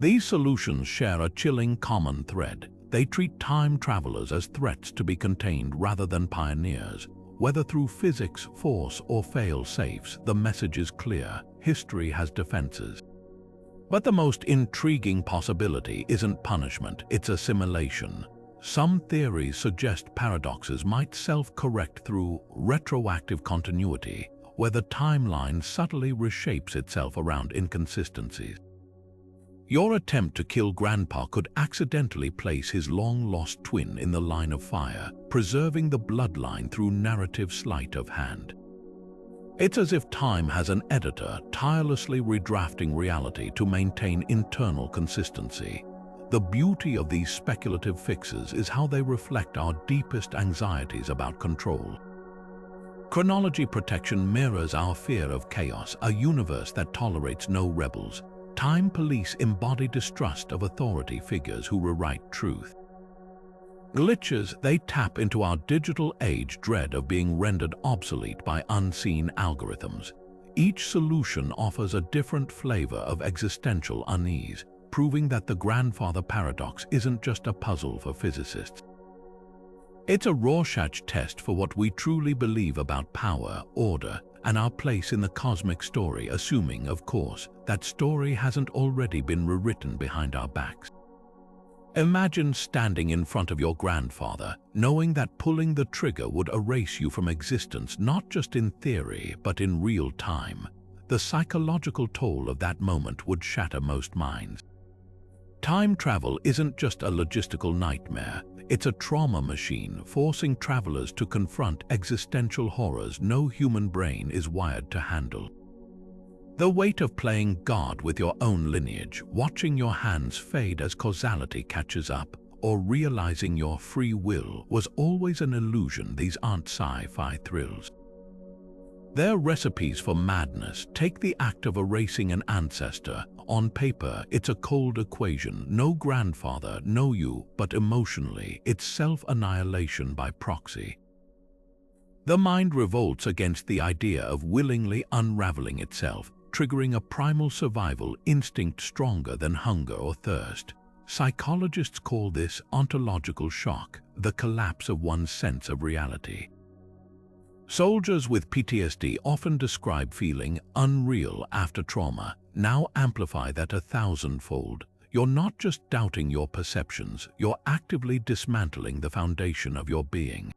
These solutions share a chilling common thread. They treat time travelers as threats to be contained rather than pioneers. Whether through physics, force, or fail-safes, the message is clear: history has defenses. But the most intriguing possibility isn't punishment, it's assimilation. Some theories suggest paradoxes might self-correct through retroactive continuity, where the timeline subtly reshapes itself around inconsistencies. Your attempt to kill Grandpa could accidentally place his long-lost twin in the line of fire, preserving the bloodline through narrative sleight of hand. It's as if time has an editor tirelessly redrafting reality to maintain internal consistency. The beauty of these speculative fixes is how they reflect our deepest anxieties about control. Chronology protection mirrors our fear of chaos, a universe that tolerates no rebels. Time police embody distrust of authority figures who rewrite truth. Glitches, they tap into our digital age dread of being rendered obsolete by unseen algorithms. Each solution offers a different flavor of existential unease, proving that the grandfather paradox isn't just a puzzle for physicists. It's a Rorschach test for what we truly believe about power, order, and our place in the cosmic story, assuming, of course, that story hasn't already been rewritten behind our backs. Imagine standing in front of your grandfather, knowing that pulling the trigger would erase you from existence not just in theory but in real time. The psychological toll of that moment would shatter most minds. Time travel isn't just a logistical nightmare, it's a trauma machine forcing travelers to confront existential horrors no human brain is wired to handle. The weight of playing God with your own lineage, watching your hands fade as causality catches up, or realizing your free will was always an illusion. These aren't sci-fi thrills. They're recipes for madness. Take the act of erasing an ancestor. On paper, it's a cold equation. No grandfather, no you, but emotionally, it's self-annihilation by proxy. The mind revolts against the idea of willingly unraveling itself, triggering a primal survival instinct stronger than hunger or thirst. Psychologists call this ontological shock, the collapse of one's sense of reality. Soldiers with PTSD often describe feeling unreal after trauma. Now amplify that 1,000-fold. you're not just doubting your perceptions, you're actively dismantling the foundation of your being.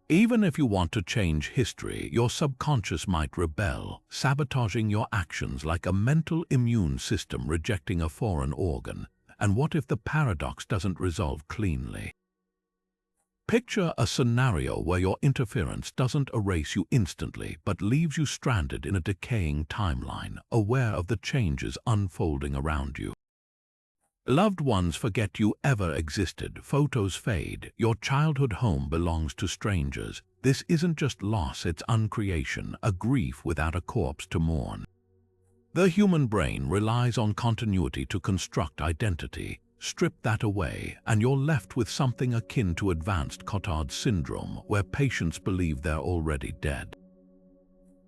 Even if you want to change history, your subconscious might rebel, sabotaging your actions like a mental immune system rejecting a foreign organ. And what if the paradox doesn't resolve cleanly? Picture a scenario where your interference doesn't erase you instantly but leaves you stranded in a decaying timeline, aware of the changes unfolding around you. Loved ones forget you ever existed, photos fade, your childhood home belongs to strangers. This isn't just loss, it's uncreation, a grief without a corpse to mourn. The human brain relies on continuity to construct identity. Strip that away, and you're left with something akin to advanced Cotard syndrome, where patients believe they're already dead.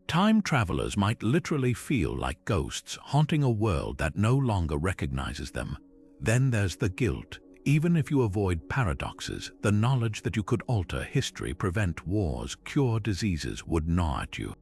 Time travelers might literally feel like ghosts, haunting a world that no longer recognizes them. Then there's the guilt. Even if you avoid paradoxes, the knowledge that you could alter history, prevent wars, cure diseases would gnaw at you.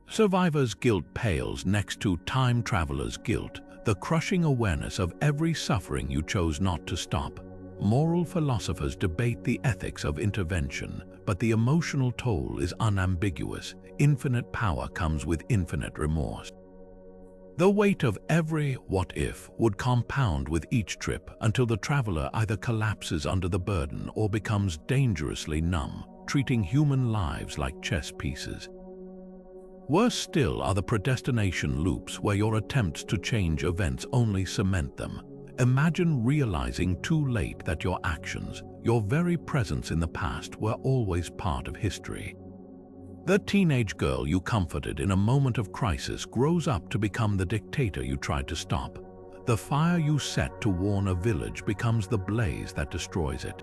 Survivor's guilt pales next to time traveler's guilt, the crushing awareness of every suffering you chose not to stop. Moral philosophers debate the ethics of intervention, but the emotional toll is unambiguous. Infinite power comes with infinite remorse. The weight of every what if would compound with each trip until the traveler either collapses under the burden or becomes dangerously numb, treating human lives like chess pieces. Worse still are the predestination loops where your attempts to change events only cement them. Imagine realizing too late that your actions, your very presence in the past, were always part of history. The teenage girl you comforted in a moment of crisis grows up to become the dictator you tried to stop. The fire you set to warn a village becomes the blaze that destroys it.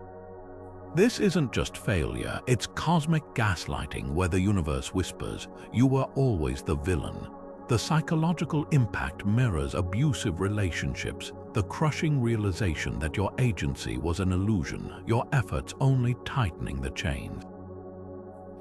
This isn't just failure, it's cosmic gaslighting where the universe whispers, "You were always the villain." The psychological impact mirrors abusive relationships, the crushing realization that your agency was an illusion, your efforts only tightening the chains.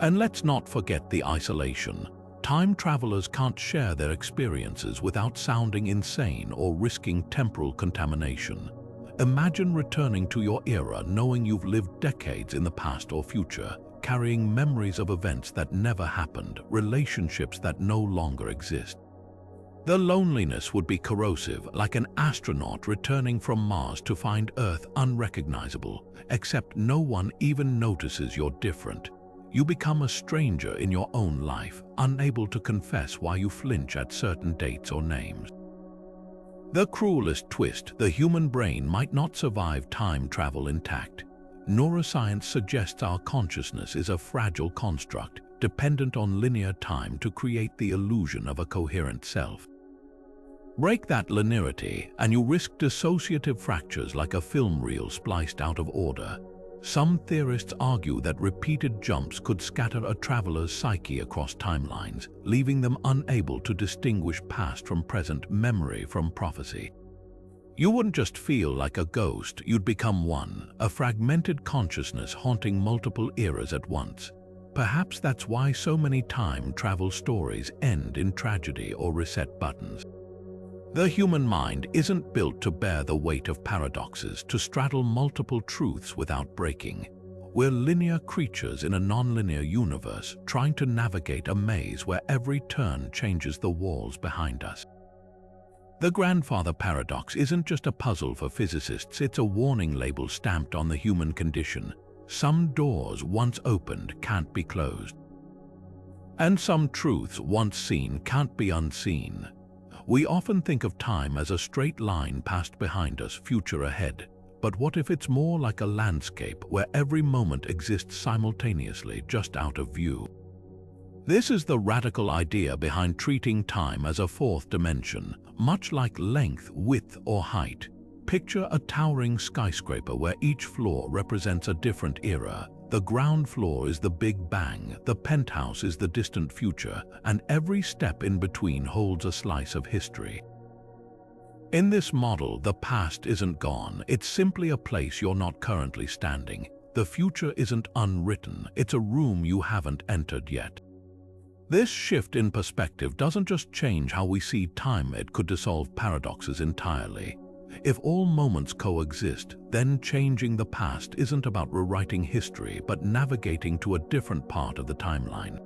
And let's not forget the isolation. Time travelers can't share their experiences without sounding insane or risking temporal contamination. Imagine returning to your era knowing you've lived decades in the past or future, carrying memories of events that never happened, relationships that no longer exist. The loneliness would be corrosive, like an astronaut returning from Mars to find Earth unrecognizable, except no one even notices you're different. You become a stranger in your own life, unable to confess why you flinch at certain dates or names. The cruelest twist, the human brain might not survive time travel intact. Neuroscience suggests our consciousness is a fragile construct, dependent on linear time to create the illusion of a coherent self. Break that linearity, and you risk dissociative fractures like a film reel spliced out of order. Some theorists argue that repeated jumps could scatter a traveler's psyche across timelines, leaving them unable to distinguish past from present, memory from prophecy. You wouldn't just feel like a ghost, you'd become one, a fragmented consciousness haunting multiple eras at once. Perhaps that's why so many time travel stories end in tragedy or reset buttons. The human mind isn't built to bear the weight of paradoxes, to straddle multiple truths without breaking. We're linear creatures in a nonlinear universe, trying to navigate a maze where every turn changes the walls behind us. The grandfather paradox isn't just a puzzle for physicists, it's a warning label stamped on the human condition. Some doors once opened can't be closed. And some truths once seen can't be unseen. We often think of time as a straight line, past behind us, future ahead. But what if it's more like a landscape where every moment exists simultaneously, just out of view? This is the radical idea behind treating time as a fourth dimension, much like length, width, or height. Picture a towering skyscraper where each floor represents a different era. The ground floor is the Big Bang, the penthouse is the distant future, and every step in between holds a slice of history. In this model, the past isn't gone, it's simply a place you're not currently standing. The future isn't unwritten, it's a room you haven't entered yet. This shift in perspective doesn't just change how we see time, it could dissolve paradoxes entirely. If all moments coexist, then changing the past isn't about rewriting history, but navigating to a different part of the timeline.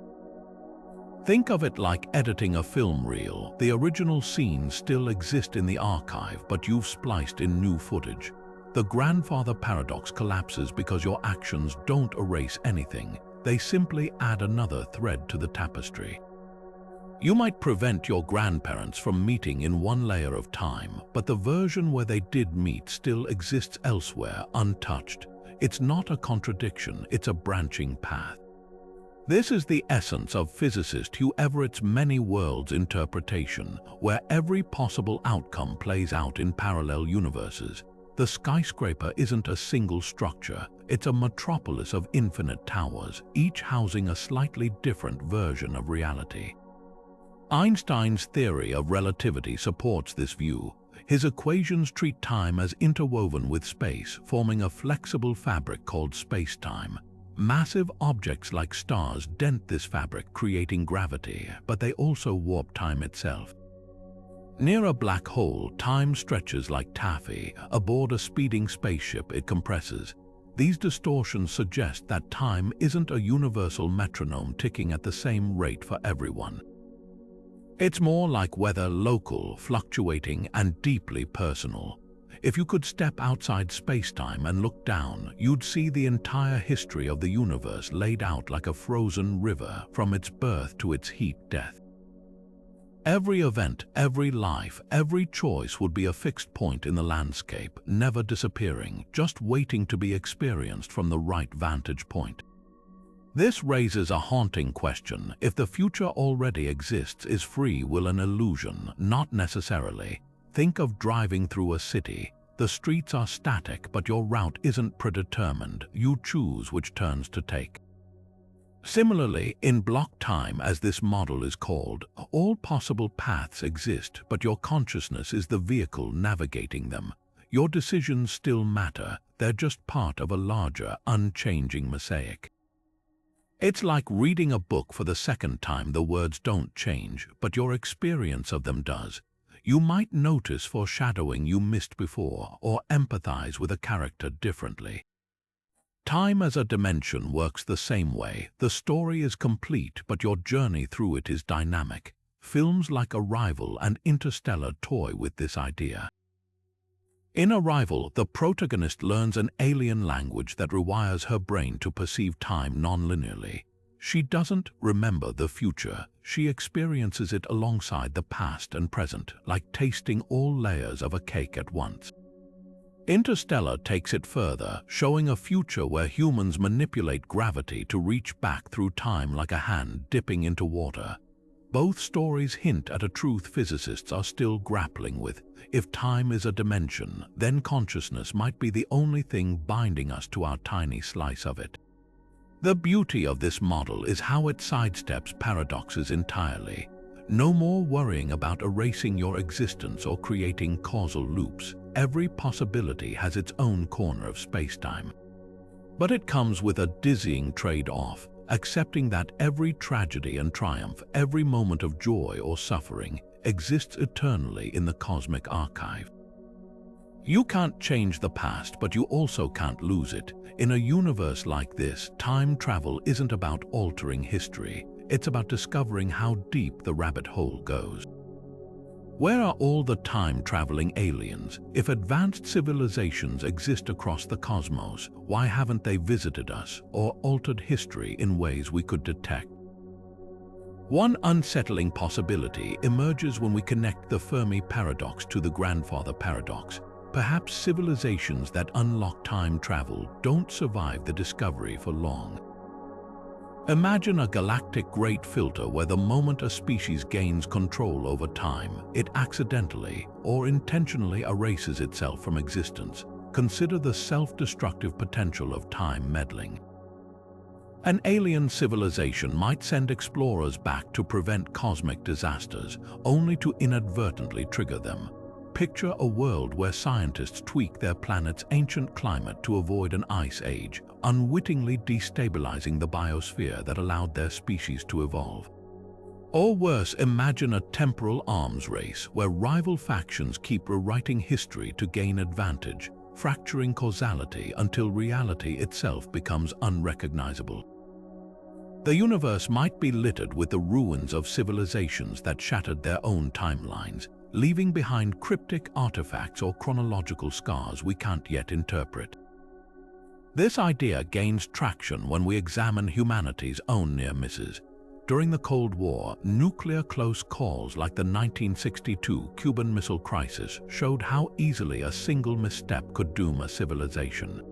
Think of it like editing a film reel. The original scenes still exist in the archive, but you've spliced in new footage. The grandfather paradox collapses because your actions don't erase anything. They simply add another thread to the tapestry. You might prevent your grandparents from meeting in one layer of time, but the version where they did meet still exists elsewhere, untouched. It's not a contradiction, it's a branching path. This is the essence of physicist Hugh Everett's many worlds interpretation, where every possible outcome plays out in parallel universes. The skyscraper isn't a single structure, it's a metropolis of infinite towers, each housing a slightly different version of reality. Einstein's theory of relativity supports this view. His equations treat time as interwoven with space, forming a flexible fabric called space-time. Massive objects like stars dent this fabric, creating gravity, but they also warp time itself. Near a black hole, time stretches like taffy. Aboard a speeding spaceship, it compresses. These distortions suggest that time isn't a universal metronome ticking at the same rate for everyone. It's more like weather, local, fluctuating, and deeply personal. If you could step outside space-time and look down, you'd see the entire history of the universe laid out like a frozen river, from its birth to its heat-death. Every event, every life, every choice would be a fixed point in the landscape, never disappearing, just waiting to be experienced from the right vantage point. This raises a haunting question. If the future already exists, is free will an illusion? Not necessarily. Think of driving through a city. The streets are static, but your route isn't predetermined. You choose which turns to take. Similarly, in block time, as this model is called, all possible paths exist, but your consciousness is the vehicle navigating them. Your decisions still matter. They're just part of a larger, unchanging mosaic. It's like reading a book for the second time. The words don't change, but your experience of them does. You might notice foreshadowing you missed before, or empathize with a character differently. Time as a dimension works the same way. The story is complete, but your journey through it is dynamic. Films like Arrival and Interstellar toy with this idea. In Arrival, the protagonist learns an alien language that rewires her brain to perceive time non-linearly. She doesn't remember the future. She experiences it alongside the past and present, like tasting all layers of a cake at once. Interstellar takes it further, showing a future where humans manipulate gravity to reach back through time like a hand dipping into water. Both stories hint at a truth physicists are still grappling with. If time is a dimension, then consciousness might be the only thing binding us to our tiny slice of it. The beauty of this model is how it sidesteps paradoxes entirely. No more worrying about erasing your existence or creating causal loops. Every possibility has its own corner of space-time. But it comes with a dizzying trade-off, accepting that every tragedy and triumph, every moment of joy or suffering, exists eternally in the cosmic archive. You can't change the past, but you also can't lose it. In a universe like this, time travel isn't about altering history. It's about discovering how deep the rabbit hole goes. Where are all the time-traveling aliens? If advanced civilizations exist across the cosmos, why haven't they visited us or altered history in ways we could detect? One unsettling possibility emerges when we connect the Fermi paradox to the grandfather paradox. Perhaps civilizations that unlock time travel don't survive the discovery for long. Imagine a galactic great filter where the moment a species gains control over time, it accidentally or intentionally erases itself from existence. Consider the self-destructive potential of time meddling. An alien civilization might send explorers back to prevent cosmic disasters, only to inadvertently trigger them. Picture a world where scientists tweak their planet's ancient climate to avoid an ice age, unwittingly destabilizing the biosphere that allowed their species to evolve. Or worse, imagine a temporal arms race where rival factions keep rewriting history to gain advantage, fracturing causality until reality itself becomes unrecognizable. The universe might be littered with the ruins of civilizations that shattered their own timelines, leaving behind cryptic artifacts or chronological scars we can't yet interpret. This idea gains traction when we examine humanity's own near misses. During the Cold War, nuclear close calls like the 1962 Cuban Missile Crisis showed how easily a single misstep could doom a civilization.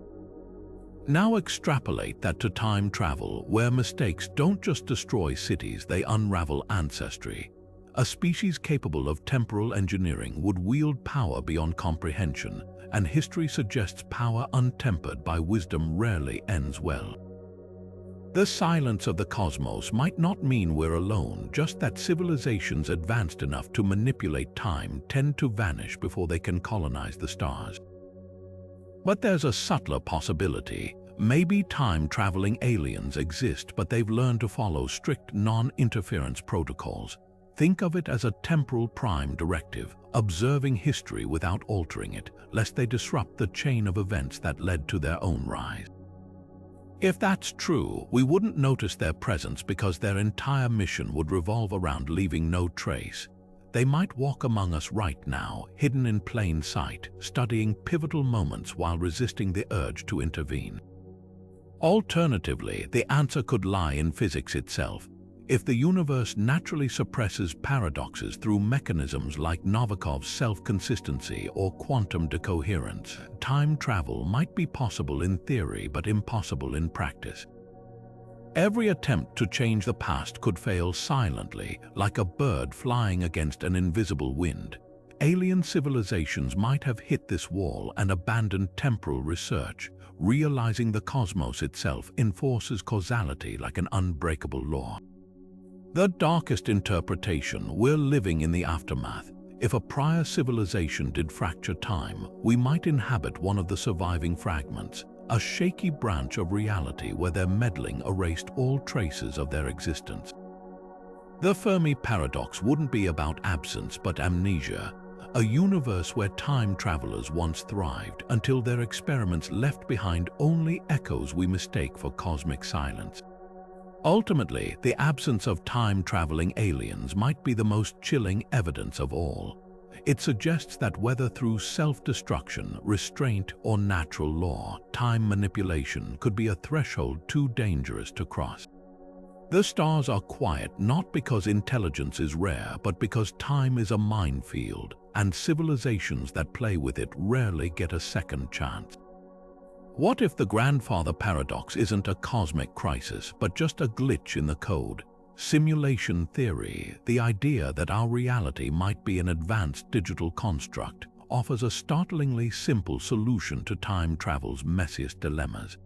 Now extrapolate that to time travel, where mistakes don't just destroy cities, they unravel ancestry. A species capable of temporal engineering would wield power beyond comprehension, and history suggests power untempered by wisdom rarely ends well. The silence of the cosmos might not mean we're alone, just that civilizations advanced enough to manipulate time tend to vanish before they can colonize the stars. But there's a subtler possibility. Maybe time-traveling aliens exist, but they've learned to follow strict non-interference protocols. Think of it as a temporal prime directive, observing history without altering it, lest they disrupt the chain of events that led to their own rise. If that's true, we wouldn't notice their presence because their entire mission would revolve around leaving no trace. They might walk among us right now, hidden in plain sight, studying pivotal moments while resisting the urge to intervene. Alternatively, the answer could lie in physics itself. If the universe naturally suppresses paradoxes through mechanisms like Novikov's self-consistency or quantum decoherence, time travel might be possible in theory but impossible in practice. Every attempt to change the past could fail silently, like a bird flying against an invisible wind. Alien civilizations might have hit this wall and abandoned temporal research, realizing the cosmos itself enforces causality like an unbreakable law. The darkest interpretation: we're living in the aftermath. If a prior civilization did fracture time, we might inhabit one of the surviving fragments, a shaky branch of reality where their meddling erased all traces of their existence. The Fermi paradox wouldn't be about absence but amnesia, a universe where time travelers once thrived until their experiments left behind only echoes we mistake for cosmic silence. Ultimately, the absence of time-traveling aliens might be the most chilling evidence of all. It suggests that whether through self-destruction, restraint, or natural law, time manipulation could be a threshold too dangerous to cross. The stars are quiet not because intelligence is rare, but because time is a minefield, and civilizations that play with it rarely get a second chance. What if the grandfather paradox isn't a cosmic crisis, but just a glitch in the code? Simulation theory, the idea that our reality might be an advanced digital construct, offers a startlingly simple solution to time travel's messiest dilemmas.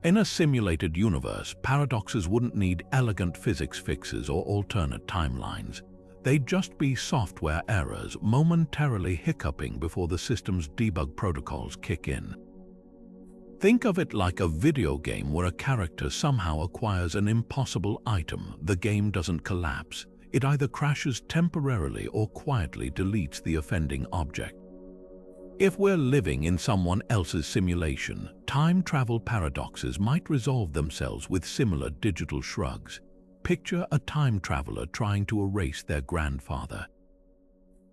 In a simulated universe, paradoxes wouldn't need elegant physics fixes or alternate timelines. They'd just be software errors momentarily hiccuping before the system's debug protocols kick in. Think of it like a video game where a character somehow acquires an impossible item. The game doesn't collapse. It either crashes temporarily or quietly deletes the offending object. If we're living in someone else's simulation, time travel paradoxes might resolve themselves with similar digital shrugs. Picture a time traveler trying to erase their grandfather.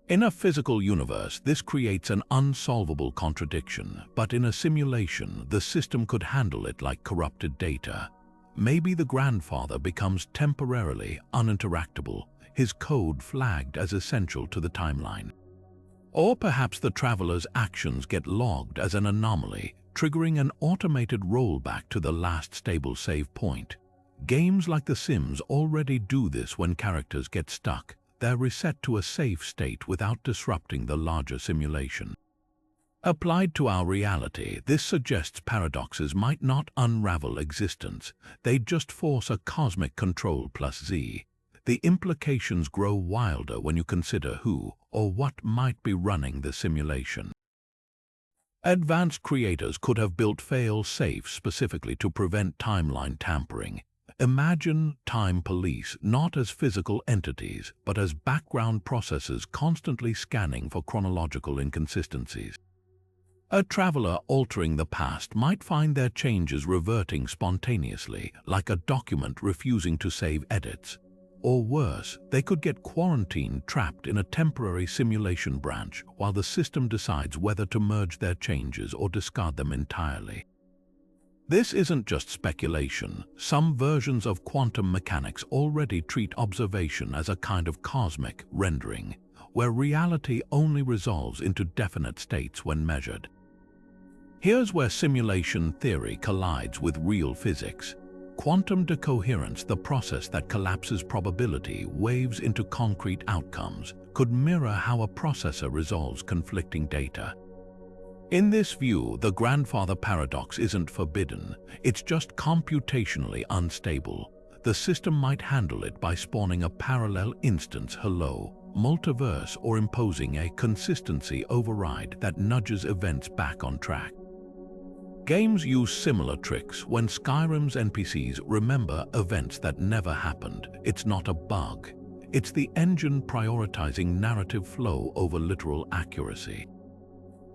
In a physical universe, this creates an unsolvable contradiction, but in a simulation, the system could handle it like corrupted data. Maybe the grandfather becomes temporarily uninteractable, his code flagged as essential to the timeline. Or perhaps the traveler's actions get logged as an anomaly, triggering an automated rollback to the last stable save point. Games like The Sims already do this when characters get stuck. They're reset to a safe state without disrupting the larger simulation. Applied to our reality, this suggests paradoxes might not unravel existence. They'd just force a cosmic control plus Z. The implications grow wilder when you consider who or what might be running the simulation. Advanced creators could have built fail-safes specifically to prevent timeline tampering. Imagine time police not as physical entities, but as background processes constantly scanning for chronological inconsistencies. A traveler altering the past might find their changes reverting spontaneously, like a document refusing to save edits. Or worse, they could get quarantined trapped in a temporary simulation branch while the system decides whether to merge their changes or discard them entirely. This isn't just speculation. Some versions of quantum mechanics already treat observation as a kind of cosmic rendering, where reality only resolves into definite states when measured. Here's where simulation theory collides with real physics. Quantum decoherence, the process that collapses probability waves into concrete outcomes, could mirror how a processor resolves conflicting data. In this view, the grandfather paradox isn't forbidden, it's just computationally unstable. The system might handle it by spawning a parallel instance, multiverse, or imposing a consistency override that nudges events back on track. Games use similar tricks. When Skyrim's NPCs remember events that never happened, it's not a bug. It's the engine prioritizing narrative flow over literal accuracy.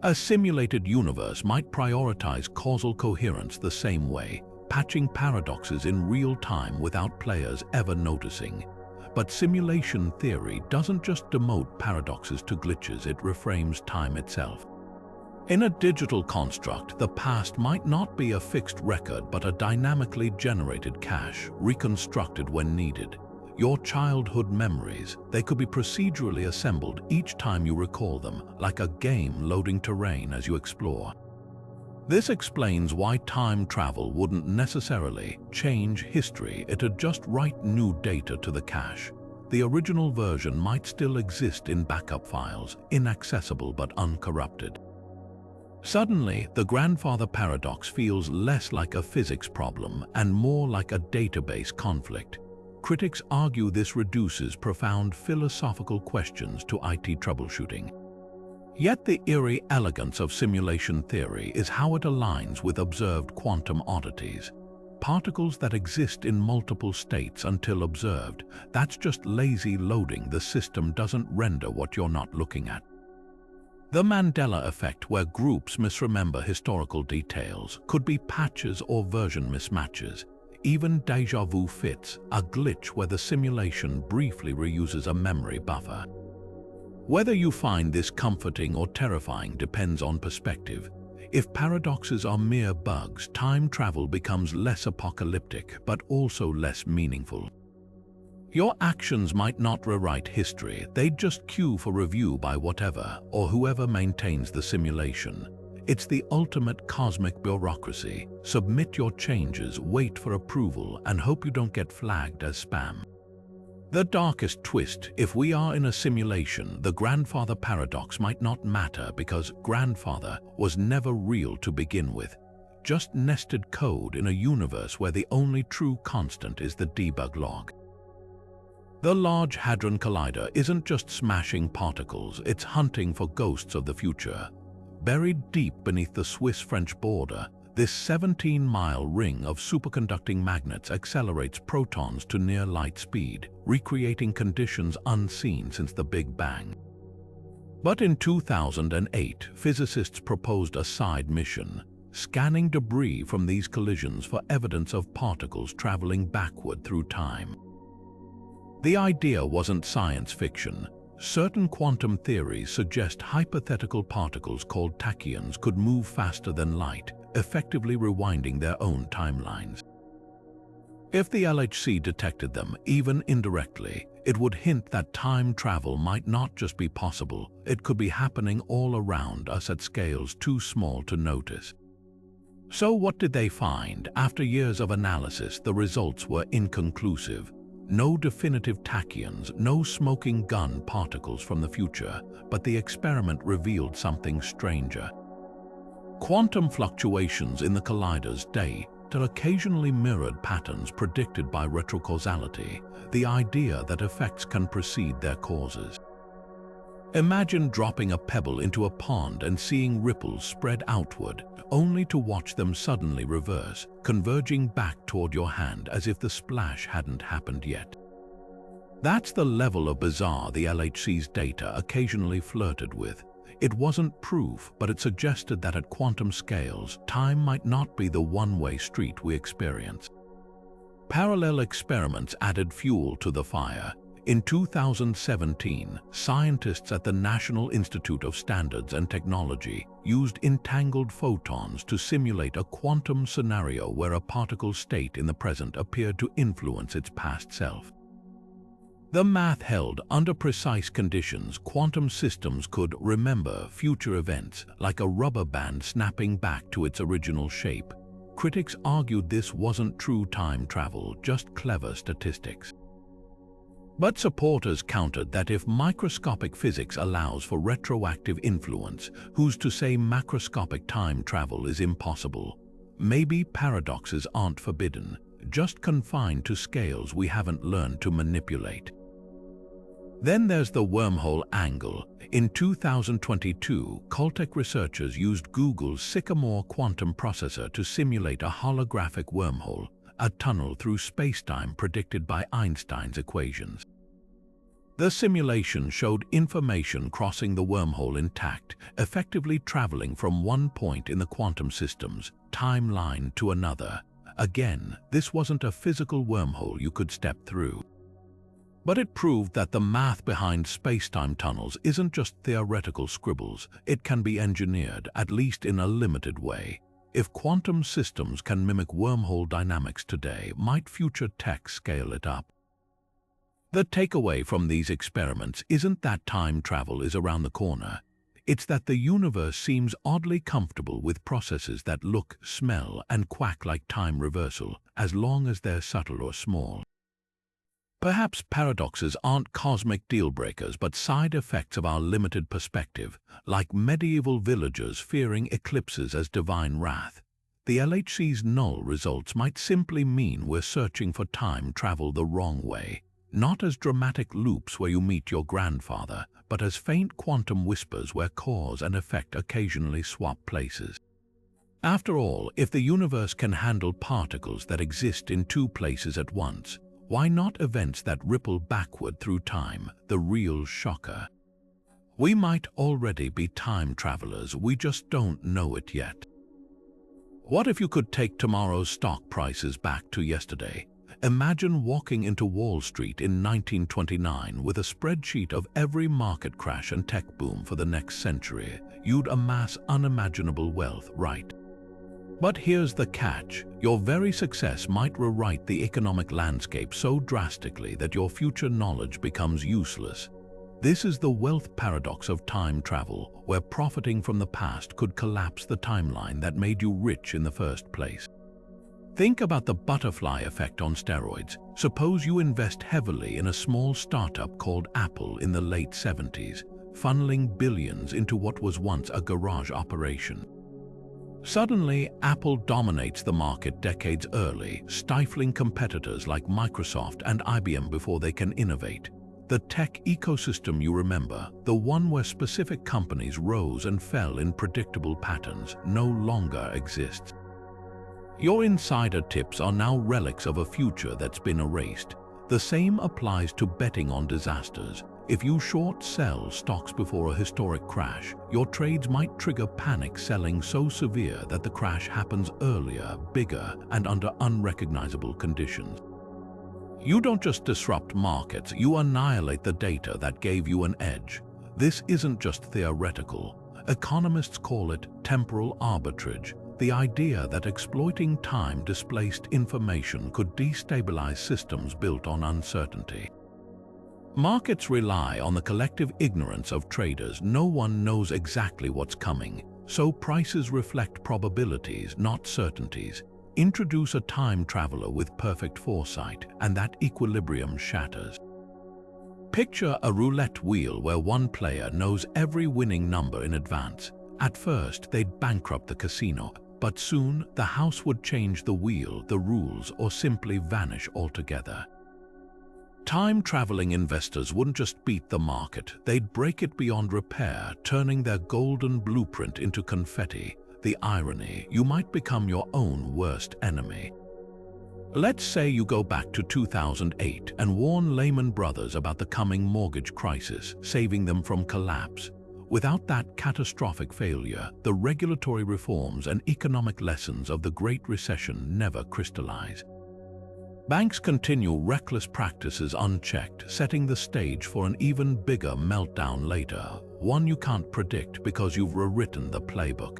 A simulated universe might prioritize causal coherence the same way, patching paradoxes in real time without players ever noticing. But simulation theory doesn't just demote paradoxes to glitches, it reframes time itself. In a digital construct, the past might not be a fixed record but a dynamically generated cache, reconstructed when needed. Your childhood memories, they could be procedurally assembled each time you recall them, like a game loading terrain as you explore. This explains why time travel wouldn't necessarily change history, it'd just write new data to the cache. The original version might still exist in backup files, inaccessible but uncorrupted. Suddenly, the grandfather paradox feels less like a physics problem and more like a database conflict. Critics argue this reduces profound philosophical questions to IT troubleshooting. Yet the eerie elegance of simulation theory is how it aligns with observed quantum oddities. Particles that exist in multiple states until observed, that's just lazy loading. The system doesn't render what you're not looking at. The Mandela effect, where groups misremember historical details, could be patches or version mismatches. Even déjà vu fits, a glitch where the simulation briefly reuses a memory buffer. Whether you find this comforting or terrifying depends on perspective. If paradoxes are mere bugs, time travel becomes less apocalyptic but also less meaningful. Your actions might not rewrite history, they'd just queue for review by whatever or whoever maintains the simulation. It's the ultimate cosmic bureaucracy. Submit your changes, wait for approval, and hope you don't get flagged as spam. The darkest twist: if we are in a simulation, the grandfather paradox might not matter because grandfather was never real to begin with. Just nested code in a universe where the only true constant is the debug log. The Large Hadron Collider isn't just smashing particles, it's hunting for ghosts of the future. Buried deep beneath the Swiss-French border, this 17-mile ring of superconducting magnets accelerates protons to near light speed, recreating conditions unseen since the Big Bang. But in 2008, physicists proposed a side mission, scanning debris from these collisions for evidence of particles traveling backward through time. The idea wasn't science fiction. Certain quantum theories suggest hypothetical particles called tachyons could move faster than light, effectively rewinding their own timelines. If the LHC detected them, even indirectly, it would hint that time travel might not just be possible, it could be happening all around us at scales too small to notice. So what did they find? After years of analysis, the results were inconclusive. No definitive tachyons, no smoking gun particles from the future, but the experiment revealed something stranger. Quantum fluctuations in the collider's data occasionally mirrored patterns predicted by retrocausality, the idea that effects can precede their causes. Imagine dropping a pebble into a pond and seeing ripples spread outward, only to watch them suddenly reverse, converging back toward your hand as if the splash hadn't happened yet. That's the level of bizarre the LHC's data occasionally flirted with. It wasn't proof, but it suggested that at quantum scales, time might not be the one-way street we experience. Parallel experiments added fuel to the fire. In 2017, scientists at the National Institute of Standards and Technology used entangled photons to simulate a quantum scenario where a particle state in the present appeared to influence its past self. The math held under precise conditions, quantum systems could remember future events like a rubber band snapping back to its original shape. Critics argued this wasn't true time travel, just clever statistics. But supporters countered that if microscopic physics allows for retroactive influence, who's to say macroscopic time travel is impossible? Maybe paradoxes aren't forbidden, just confined to scales we haven't learned to manipulate. Then there's the wormhole angle. In 2022, Caltech researchers used Google's Sycamore quantum processor to simulate a holographic wormhole, a tunnel through spacetime predicted by Einstein's equations. The simulation showed information crossing the wormhole intact, effectively traveling from one point in the quantum system's timeline to another. Again, this wasn't a physical wormhole you could step through. But it proved that the math behind spacetime tunnels isn't just theoretical scribbles. It can be engineered, at least in a limited way. If quantum systems can mimic wormhole dynamics today, might future tech scale it up? The takeaway from these experiments isn't that time travel is around the corner. It's that the universe seems oddly comfortable with processes that look, smell, and quack like time reversal, as long as they're subtle or small. Perhaps paradoxes aren't cosmic deal-breakers but side effects of our limited perspective, like medieval villagers fearing eclipses as divine wrath. The LHC's null results might simply mean we're searching for time travel the wrong way, not as dramatic loops where you meet your grandfather, but as faint quantum whispers where cause and effect occasionally swap places. After all, if the universe can handle particles that exist in two places at once, why not events that ripple backward through time, the real shocker? We might already be time travelers, we just don't know it yet. What if you could take tomorrow's stock prices back to yesterday? Imagine walking into Wall Street in 1929 with a spreadsheet of every market crash and tech boom for the next century. You'd amass unimaginable wealth, right? But here's the catch. Your very success might rewrite the economic landscape so drastically that your future knowledge becomes useless. This is the wealth paradox of time travel, where profiting from the past could collapse the timeline that made you rich in the first place. Think about the butterfly effect on steroids. Suppose you invest heavily in a small startup called Apple in the late 70s, funneling billions into what was once a garage operation. Suddenly, Apple dominates the market decades early, stifling competitors like Microsoft and IBM before they can innovate. The tech ecosystem you remember, the one where specific companies rose and fell in predictable patterns, no longer exists. Your insider tips are now relics of a future that's been erased. The same applies to betting on disasters. If you short-sell stocks before a historic crash, your trades might trigger panic selling so severe that the crash happens earlier, bigger, and under unrecognizable conditions. You don't just disrupt markets, you annihilate the data that gave you an edge. This isn't just theoretical. Economists call it temporal arbitrage, the idea that exploiting time-displaced information could destabilize systems built on uncertainty. Markets rely on the collective ignorance of traders. No one knows exactly what's coming, so prices reflect probabilities, not certainties. Introduce a time traveler with perfect foresight, and that equilibrium shatters. Picture a roulette wheel where one player knows every winning number in advance. At first, they'd bankrupt the casino, but soon the house would change the wheel, the rules, or simply vanish altogether. Time-traveling investors wouldn't just beat the market, they'd break it beyond repair, turning their golden blueprint into confetti. The irony, you might become your own worst enemy. Let's say you go back to 2008 and warn Lehman Brothers about the coming mortgage crisis, saving them from collapse. Without that catastrophic failure, the regulatory reforms and economic lessons of the Great Recession never crystallize. Banks continue reckless practices unchecked, setting the stage for an even bigger meltdown later, one you can't predict because you've rewritten the playbook.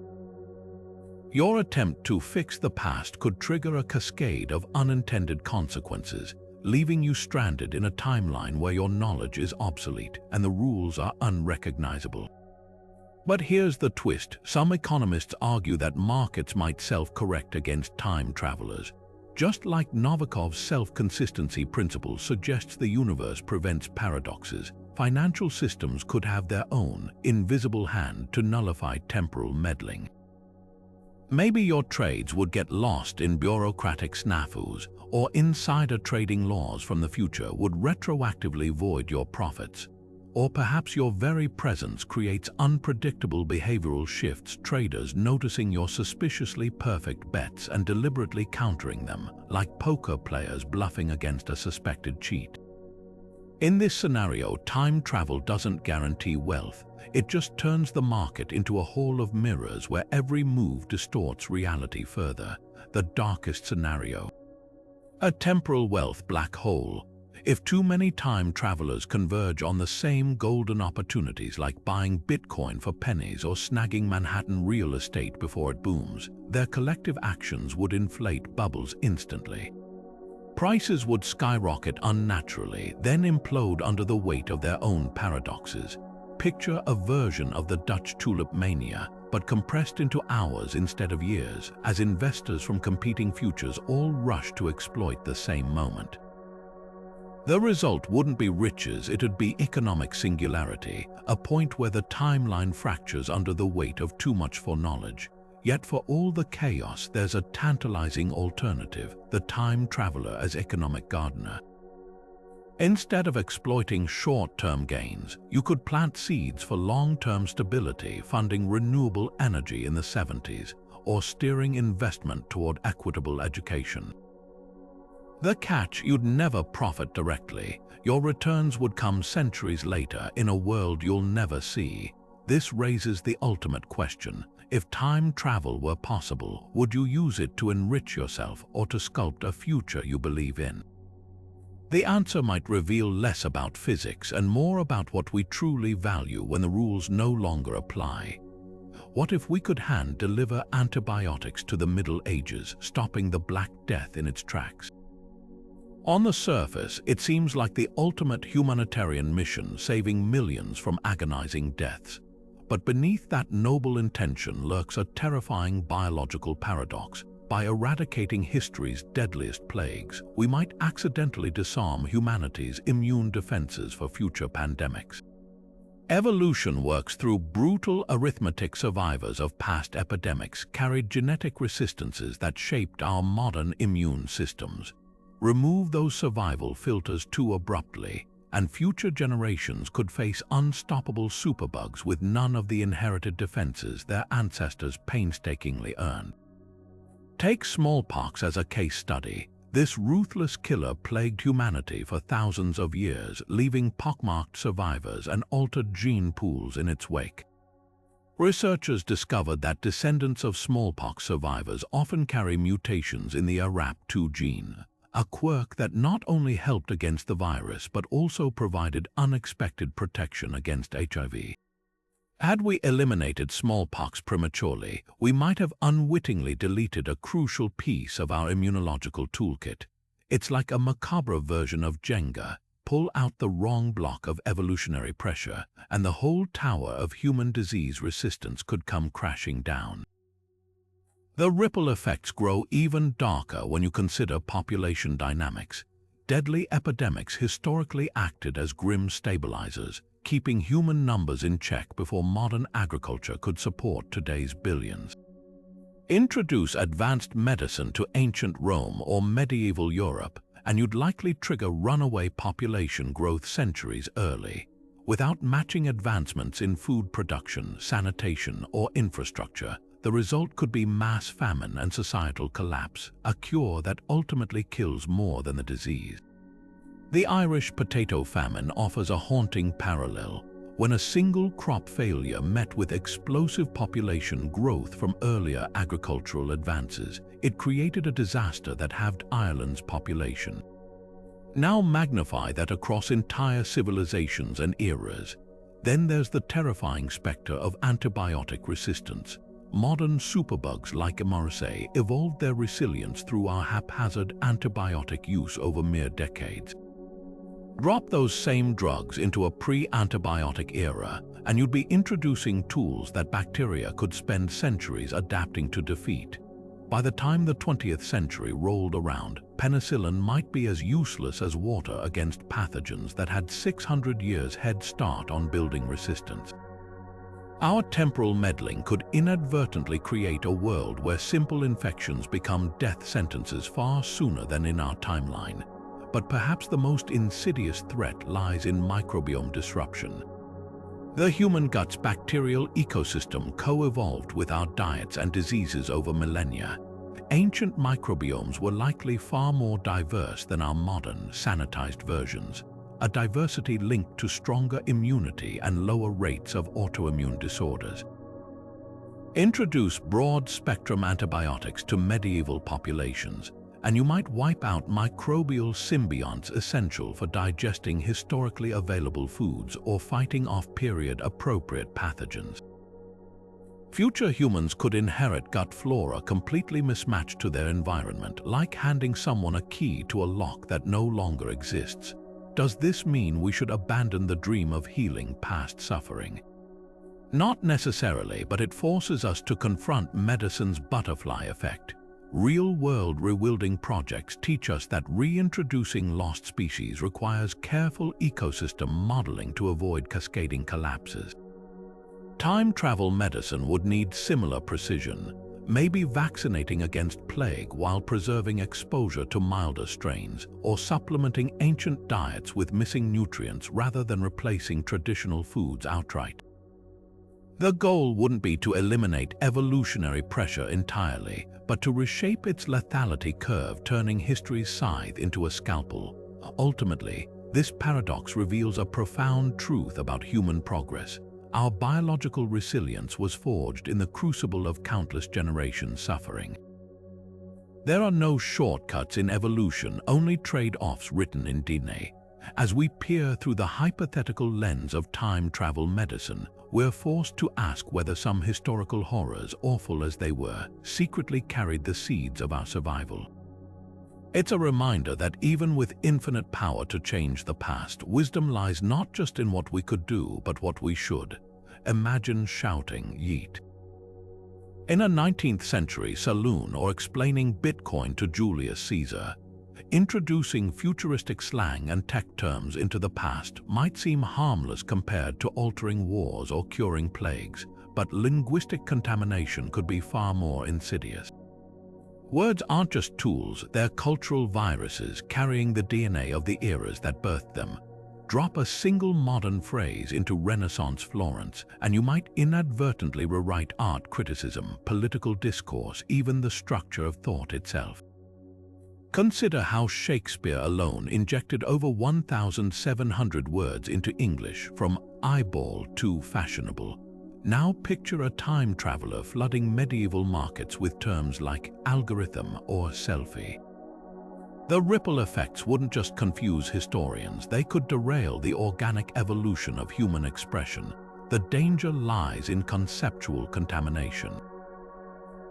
Your attempt to fix the past could trigger a cascade of unintended consequences, leaving you stranded in a timeline where your knowledge is obsolete and the rules are unrecognizable. But here's the twist. Some economists argue that markets might self-correct against time travelers. Just like Novikov's self-consistency principle suggests the universe prevents paradoxes, financial systems could have their own invisible hand to nullify temporal meddling. Maybe your trades would get lost in bureaucratic snafus, or insider trading laws from the future would retroactively void your profits. Or perhaps your very presence creates unpredictable behavioral shifts, traders noticing your suspiciously perfect bets and deliberately countering them, like poker players bluffing against a suspected cheat. In this scenario, time travel doesn't guarantee wealth. It just turns the market into a hall of mirrors where every move distorts reality further. The darkest scenario. A temporal wealth black hole. If too many time travelers converge on the same golden opportunities, like buying Bitcoin for pennies or snagging Manhattan real estate before it booms, their collective actions would inflate bubbles instantly. Prices would skyrocket unnaturally, then implode under the weight of their own paradoxes. Picture a version of the Dutch tulip mania, but compressed into hours instead of years, as investors from competing futures all rush to exploit the same moment. The result wouldn't be riches, it'd be economic singularity, a point where the timeline fractures under the weight of too much foreknowledge. Yet for all the chaos, there's a tantalizing alternative, the time traveler as economic gardener. Instead of exploiting short-term gains, you could plant seeds for long-term stability, funding renewable energy in the 70s, or steering investment toward equitable education. The catch: you'd never profit directly. Your returns would come centuries later in a world you'll never see. This raises the ultimate question. If time travel were possible, would you use it to enrich yourself or to sculpt a future you believe in? The answer might reveal less about physics and more about what we truly value when the rules no longer apply. What if we could hand-deliver antibiotics to the Middle Ages, stopping the Black Death in its tracks? On the surface, it seems like the ultimate humanitarian mission, saving millions from agonizing deaths. But beneath that noble intention lurks a terrifying biological paradox. By eradicating history's deadliest plagues, we might accidentally disarm humanity's immune defenses for future pandemics. Evolution works through brutal arithmetic. Survivors of past epidemics carried genetic resistances that shaped our modern immune systems. Remove those survival filters too abruptly, and future generations could face unstoppable superbugs with none of the inherited defenses their ancestors painstakingly earned. Take smallpox as a case study. This ruthless killer plagued humanity for thousands of years, leaving pockmarked survivors and altered gene pools in its wake. Researchers discovered that descendants of smallpox survivors often carry mutations in the ARAP2 gene, a quirk that not only helped against the virus but also provided unexpected protection against HIV. Had we eliminated smallpox prematurely, we might have unwittingly deleted a crucial piece of our immunological toolkit. It's like a macabre version of Jenga. Pull out the wrong block of evolutionary pressure, and the whole tower of human disease resistance could come crashing down. The ripple effects grow even darker when you consider population dynamics. Deadly epidemics historically acted as grim stabilizers, keeping human numbers in check before modern agriculture could support today's billions. Introduce advanced medicine to ancient Rome or medieval Europe, and you'd likely trigger runaway population growth centuries early. Without matching advancements in food production, sanitation, or infrastructure, the result could be mass famine and societal collapse, a cure that ultimately kills more than the disease. The Irish potato famine offers a haunting parallel. When a single crop failure met with explosive population growth from earlier agricultural advances, it created a disaster that halved Ireland's population. Now magnify that across entire civilizations and eras. Then there's the terrifying specter of antibiotic resistance. Modern superbugs like MRSA evolved their resilience through our haphazard antibiotic use over mere decades. Drop those same drugs into a pre-antibiotic era, and you'd be introducing tools that bacteria could spend centuries adapting to defeat. By the time the 20th century rolled around, penicillin might be as useless as water against pathogens that had 600 years head start on building resistance. Our temporal meddling could inadvertently create a world where simple infections become death sentences far sooner than in our timeline. But perhaps the most insidious threat lies in microbiome disruption. The human gut's bacterial ecosystem co-evolved with our diets and diseases over millennia. Ancient microbiomes were likely far more diverse than our modern, sanitized versions, a diversity linked to stronger immunity and lower rates of autoimmune disorders. Introduce broad-spectrum antibiotics to medieval populations, and you might wipe out microbial symbionts essential for digesting historically available foods or fighting off period-appropriate pathogens. Future humans could inherit gut flora completely mismatched to their environment, like handing someone a key to a lock that no longer exists. Does this mean we should abandon the dream of healing past suffering? Not necessarily, but it forces us to confront medicine's butterfly effect. Real-world rewilding projects teach us that reintroducing lost species requires careful ecosystem modeling to avoid cascading collapses. Time travel medicine would need similar precision, maybe vaccinating against plague while preserving exposure to milder strains, or supplementing ancient diets with missing nutrients rather than replacing traditional foods outright. The goal wouldn't be to eliminate evolutionary pressure entirely, but to reshape its lethality curve, turning history's scythe into a scalpel. Ultimately, this paradox reveals a profound truth about human progress. Our biological resilience was forged in the crucible of countless generations' suffering. There are no shortcuts in evolution, only trade-offs written in DNA. As we peer through the hypothetical lens of time travel medicine, we're forced to ask whether some historical horrors, awful as they were, secretly carried the seeds of our survival. It's a reminder that even with infinite power to change the past, wisdom lies not just in what we could do, but what we should. Imagine shouting, "Yeet!" in a 19th century saloon, or explaining Bitcoin to Julius Caesar. Introducing futuristic slang and tech terms into the past might seem harmless compared to altering wars or curing plagues, but linguistic contamination could be far more insidious. Words aren't just tools, they're cultural viruses carrying the DNA of the eras that birthed them. Drop a single modern phrase into Renaissance Florence, and you might inadvertently rewrite art criticism, political discourse, even the structure of thought itself. Consider how Shakespeare alone injected over 1,700 words into English, from eyeball to fashionable. Now picture a time traveler flooding medieval markets with terms like algorithm or selfie. The ripple effects wouldn't just confuse historians, they could derail the organic evolution of human expression. The danger lies in conceptual contamination.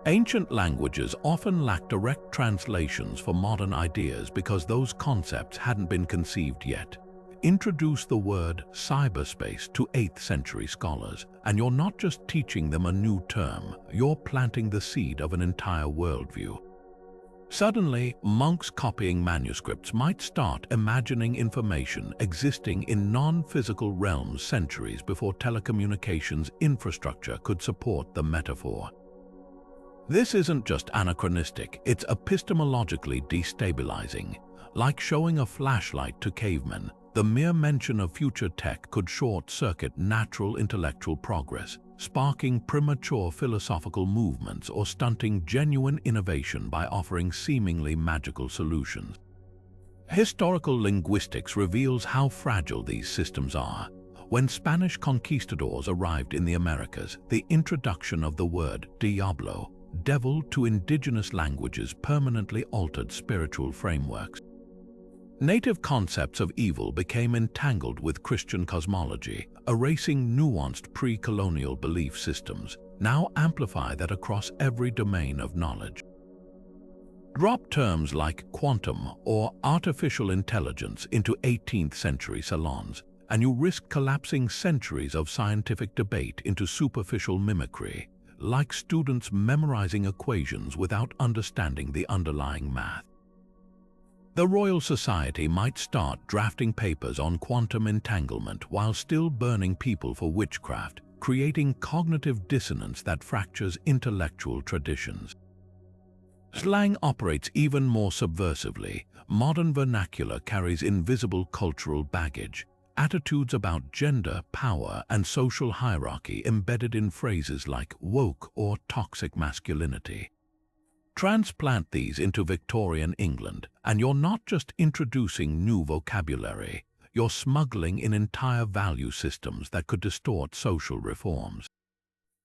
Ancient languages often lack direct translations for modern ideas because those concepts hadn't been conceived yet. Introduce the word cyberspace to 8th century scholars, and you're not just teaching them a new term, you're planting the seed of an entire worldview. Suddenly, monks copying manuscripts might start imagining information existing in non-physical realms centuries before telecommunications infrastructure could support the metaphor. This isn't just anachronistic, it's epistemologically destabilizing. Like showing a flashlight to cavemen, the mere mention of future tech could short-circuit natural intellectual progress, sparking premature philosophical movements or stunting genuine innovation by offering seemingly magical solutions. Historical linguistics reveals how fragile these systems are. When Spanish conquistadors arrived in the Americas, the introduction of the word diablo, devil, to indigenous languages permanently altered spiritual frameworks. Native concepts of evil became entangled with Christian cosmology, erasing nuanced pre-colonial belief systems, now amplify that across every domain of knowledge. Drop terms like quantum or artificial intelligence into 18th century salons, and you risk collapsing centuries of scientific debate into superficial mimicry, like students memorizing equations without understanding the underlying math. The Royal Society might start drafting papers on quantum entanglement while still burning people for witchcraft, creating cognitive dissonance that fractures intellectual traditions. Slang operates even more subversively. Modern vernacular carries invisible cultural baggage, attitudes about gender, power, and social hierarchy embedded in phrases like woke or toxic masculinity. Transplant these into Victorian England, and you're not just introducing new vocabulary, you're smuggling in entire value systems that could distort social reforms.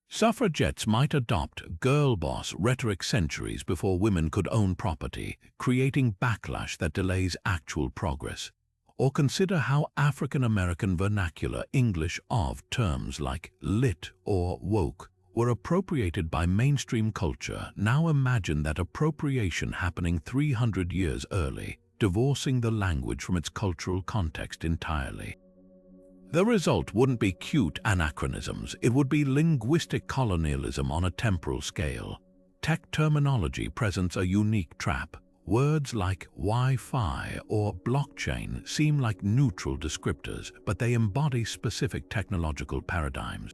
Suffragettes might adopt girl boss rhetoric centuries before women could own property, creating backlash that delays actual progress. Or consider how African American vernacular English of terms like lit or woke were appropriated by mainstream culture. Now imagine that appropriation happening 300 years early, divorcing the language from its cultural context entirely. The result wouldn't be cute anachronisms, it would be linguistic colonialism on a temporal scale. Tech terminology presents a unique trap. Words like Wi-Fi or blockchain seem like neutral descriptors, but they embody specific technological paradigms.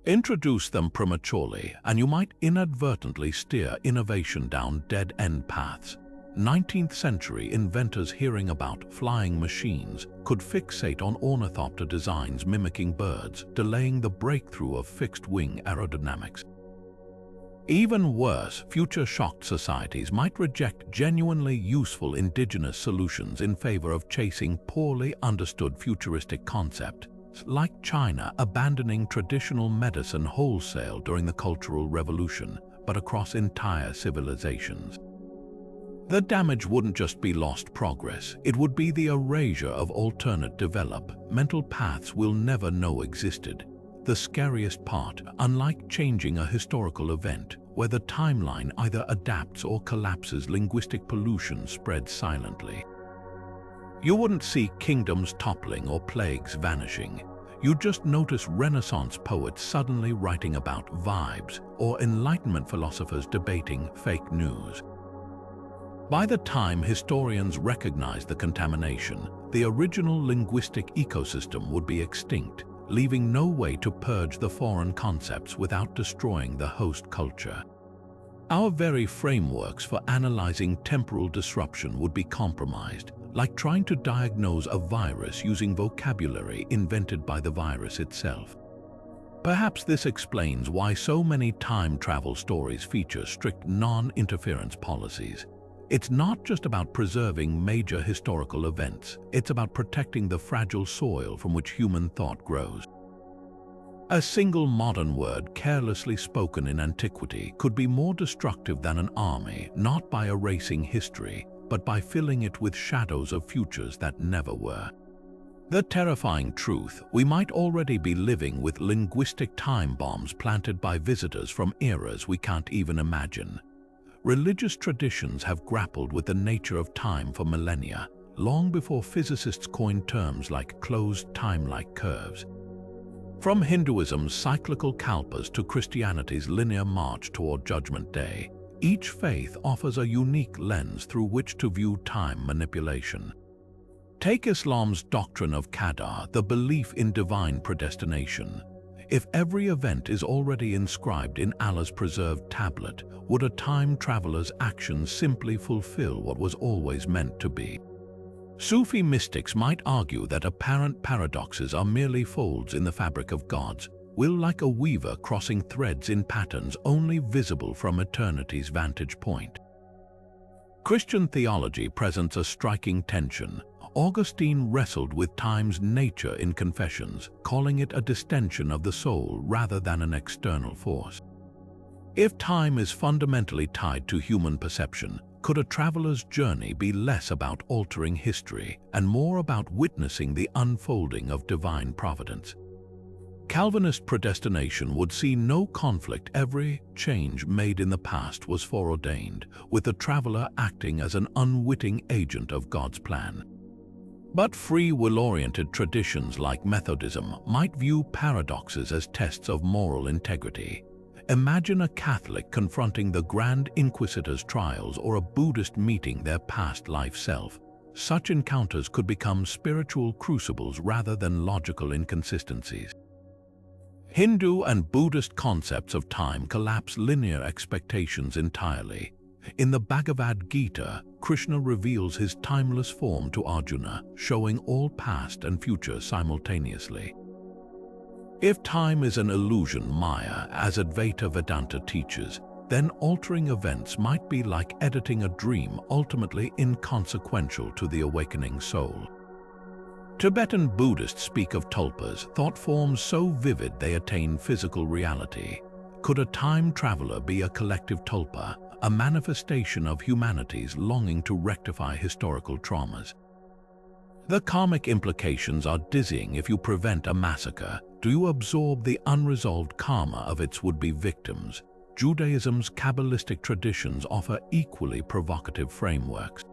Introduce them prematurely, and you might inadvertently steer innovation down dead-end paths. 19th century inventors hearing about flying machines could fixate on ornithopter designs mimicking birds, delaying the breakthrough of fixed-wing aerodynamics. Even worse, future-shocked societies might reject genuinely useful indigenous solutions in favor of chasing poorly understood futuristic concepts, like China abandoning traditional medicine wholesale during the Cultural Revolution, but across entire civilizations. The damage wouldn't just be lost progress, it would be the erasure of alternate developmental paths we'll never know existed. The scariest part, unlike changing a historical event, where the timeline either adapts or collapses, linguistic pollution spreads silently. You wouldn't see kingdoms toppling or plagues vanishing. You'd just notice Renaissance poets suddenly writing about vibes or Enlightenment philosophers debating fake news. By the time historians recognize the contamination, the original linguistic ecosystem would be extinct, leaving no way to purge the foreign concepts without destroying the host culture. Our very frameworks for analyzing temporal disruption would be compromised, like trying to diagnose a virus using vocabulary invented by the virus itself. Perhaps this explains why so many time travel stories feature strict non-interference policies. It's not just about preserving major historical events, it's about protecting the fragile soil from which human thought grows. A single modern word carelessly spoken in antiquity could be more destructive than an army, not by erasing history, but by filling it with shadows of futures that never were. The terrifying truth, we might already be living with linguistic time bombs planted by visitors from eras we can't even imagine. Religious traditions have grappled with the nature of time for millennia, long before physicists coined terms like closed time-like curves. From Hinduism's cyclical kalpas to Christianity's linear march toward Judgment Day, each faith offers a unique lens through which to view time manipulation. Take Islam's doctrine of qadar, the belief in divine predestination. If every event is already inscribed in Allah's preserved tablet, would a time traveler's actions simply fulfill what was always meant to be? Sufi mystics might argue that apparent paradoxes are merely folds in the fabric of God's will, like a weaver crossing threads in patterns only visible from eternity's vantage point. Christian theology presents a striking tension. Augustine wrestled with time's nature in Confessions, calling it a distension of the soul rather than an external force. If time is fundamentally tied to human perception, could a traveler's journey be less about altering history and more about witnessing the unfolding of divine providence? Calvinist predestination would see no conflict. Every change made in the past was foreordained, with the traveler acting as an unwitting agent of God's plan. But free will-oriented traditions like Methodism might view paradoxes as tests of moral integrity. Imagine a Catholic confronting the Grand Inquisitor's trials or a Buddhist meeting their past life self. Such encounters could become spiritual crucibles rather than logical inconsistencies. Hindu and Buddhist concepts of time collapse linear expectations entirely. In the Bhagavad Gita, Krishna reveals his timeless form to Arjuna, showing all past and future simultaneously. If time is an illusion, Maya, as Advaita Vedanta teaches, then altering events might be like editing a dream, ultimately inconsequential to the awakening soul. Tibetan Buddhists speak of tulpas, thought forms so vivid they attain physical reality. Could a time traveler be a collective tulpa, a manifestation of humanity's longing to rectify historical traumas? The karmic implications are dizzying. If you prevent a massacre, do you absorb the unresolved karma of its would-be victims? Judaism's Kabbalistic traditions offer equally provocative frameworks.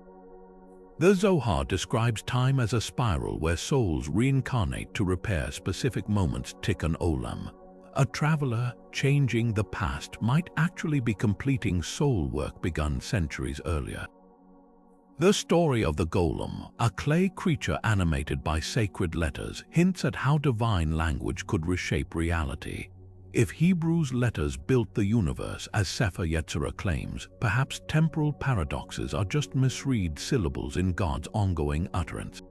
The Zohar describes time as a spiral where souls reincarnate to repair specific moments. Tikkun olam. A traveler changing the past might actually be completing soul work begun centuries earlier. The story of the golem, a clay creature animated by sacred letters, hints at how divine language could reshape reality. If Hebrew's letters built the universe, as Sefer Yetzirah claims, perhaps temporal paradoxes are just misread syllables in God's ongoing utterance.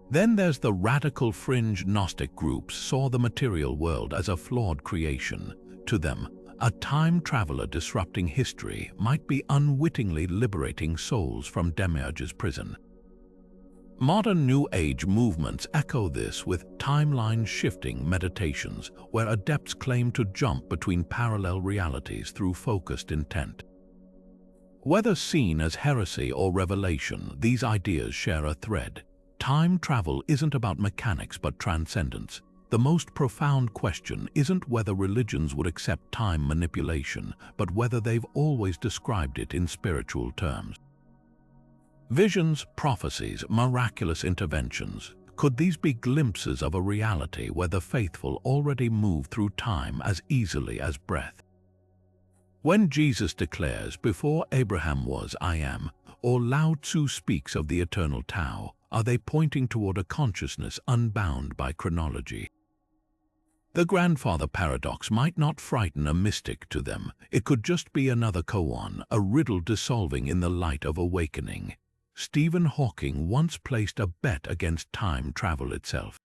Then there's the radical fringe Gnostic groups saw the material world as a flawed creation. To them, a time traveler disrupting history might be unwittingly liberating souls from Demiurge's prison. Modern New Age movements echo this with timeline-shifting meditations where adepts claim to jump between parallel realities through focused intent. Whether seen as heresy or revelation, these ideas share a thread. Time travel isn't about mechanics but transcendence. The most profound question isn't whether religions would accept time manipulation, but whether they've always described it in spiritual terms. Visions, prophecies, miraculous interventions. Could these be glimpses of a reality where the faithful already move through time as easily as breath? When Jesus declares, "Before Abraham was, I am," or Lao Tzu speaks of the eternal Tao, are they pointing toward a consciousness unbound by chronology? The grandfather paradox might not frighten a mystic to them. It could just be another koan, a riddle dissolving in the light of awakening. Stephen Hawking once placed a bet against time travel itself.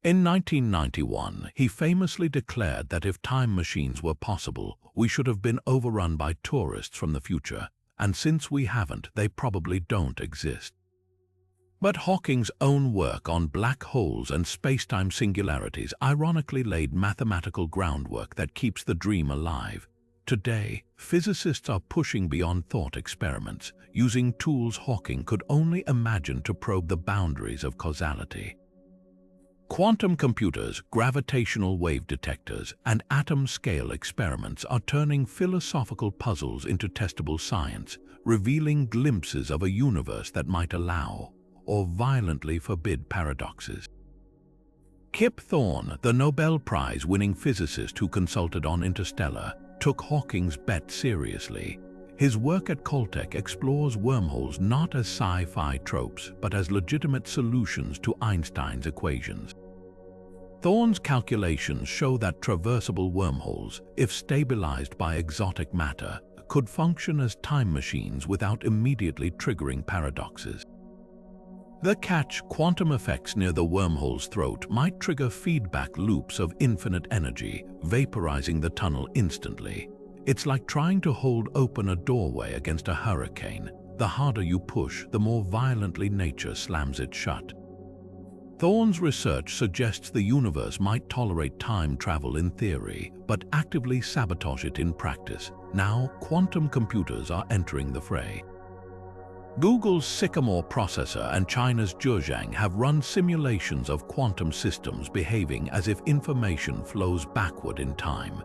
In 1991, he famously declared that if time machines were possible, we should have been overrun by tourists from the future, and since we haven't, they probably don't exist. But Hawking's own work on black holes and space-time singularities ironically laid mathematical groundwork that keeps the dream alive. Today, physicists are pushing beyond thought experiments, using tools Hawking could only imagine to probe the boundaries of causality. Quantum computers, gravitational wave detectors, and atom-scale experiments are turning philosophical puzzles into testable science, revealing glimpses of a universe that might allow or violently forbid paradoxes. Kip Thorne, the Nobel Prize-winning physicist who consulted on Interstellar, took Hawking's bet seriously. His work at Caltech explores wormholes not as sci-fi tropes, but as legitimate solutions to Einstein's equations. Thorne's calculations show that traversable wormholes, if stabilized by exotic matter, could function as time machines without immediately triggering paradoxes. The catch: quantum effects near the wormhole's throat might trigger feedback loops of infinite energy, vaporizing the tunnel instantly. It's like trying to hold open a doorway against a hurricane. The harder you push, the more violently nature slams it shut. Thorne's research suggests the universe might tolerate time travel in theory, but actively sabotage it in practice. Now, quantum computers are entering the fray. Google's Sycamore processor and China's Zhejiang have run simulations of quantum systems behaving as if information flows backward in time.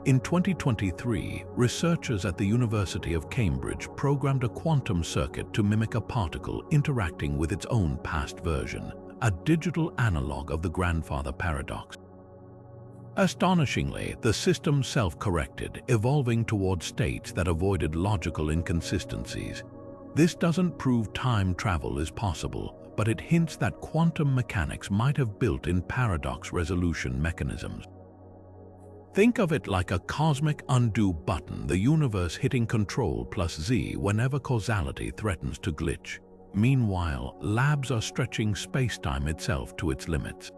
In 2023, researchers at the University of Cambridge programmed a quantum circuit to mimic a particle interacting with its own past version, a digital analog of the grandfather paradox. Astonishingly, the system self-corrected, evolving toward states that avoided logical inconsistencies. This doesn't prove time travel is possible, but it hints that quantum mechanics might have built-in paradox resolution mechanisms. Think of it like a cosmic undo button, the universe hitting Ctrl+Z whenever causality threatens to glitch. Meanwhile, labs are stretching space-time itself to its limits.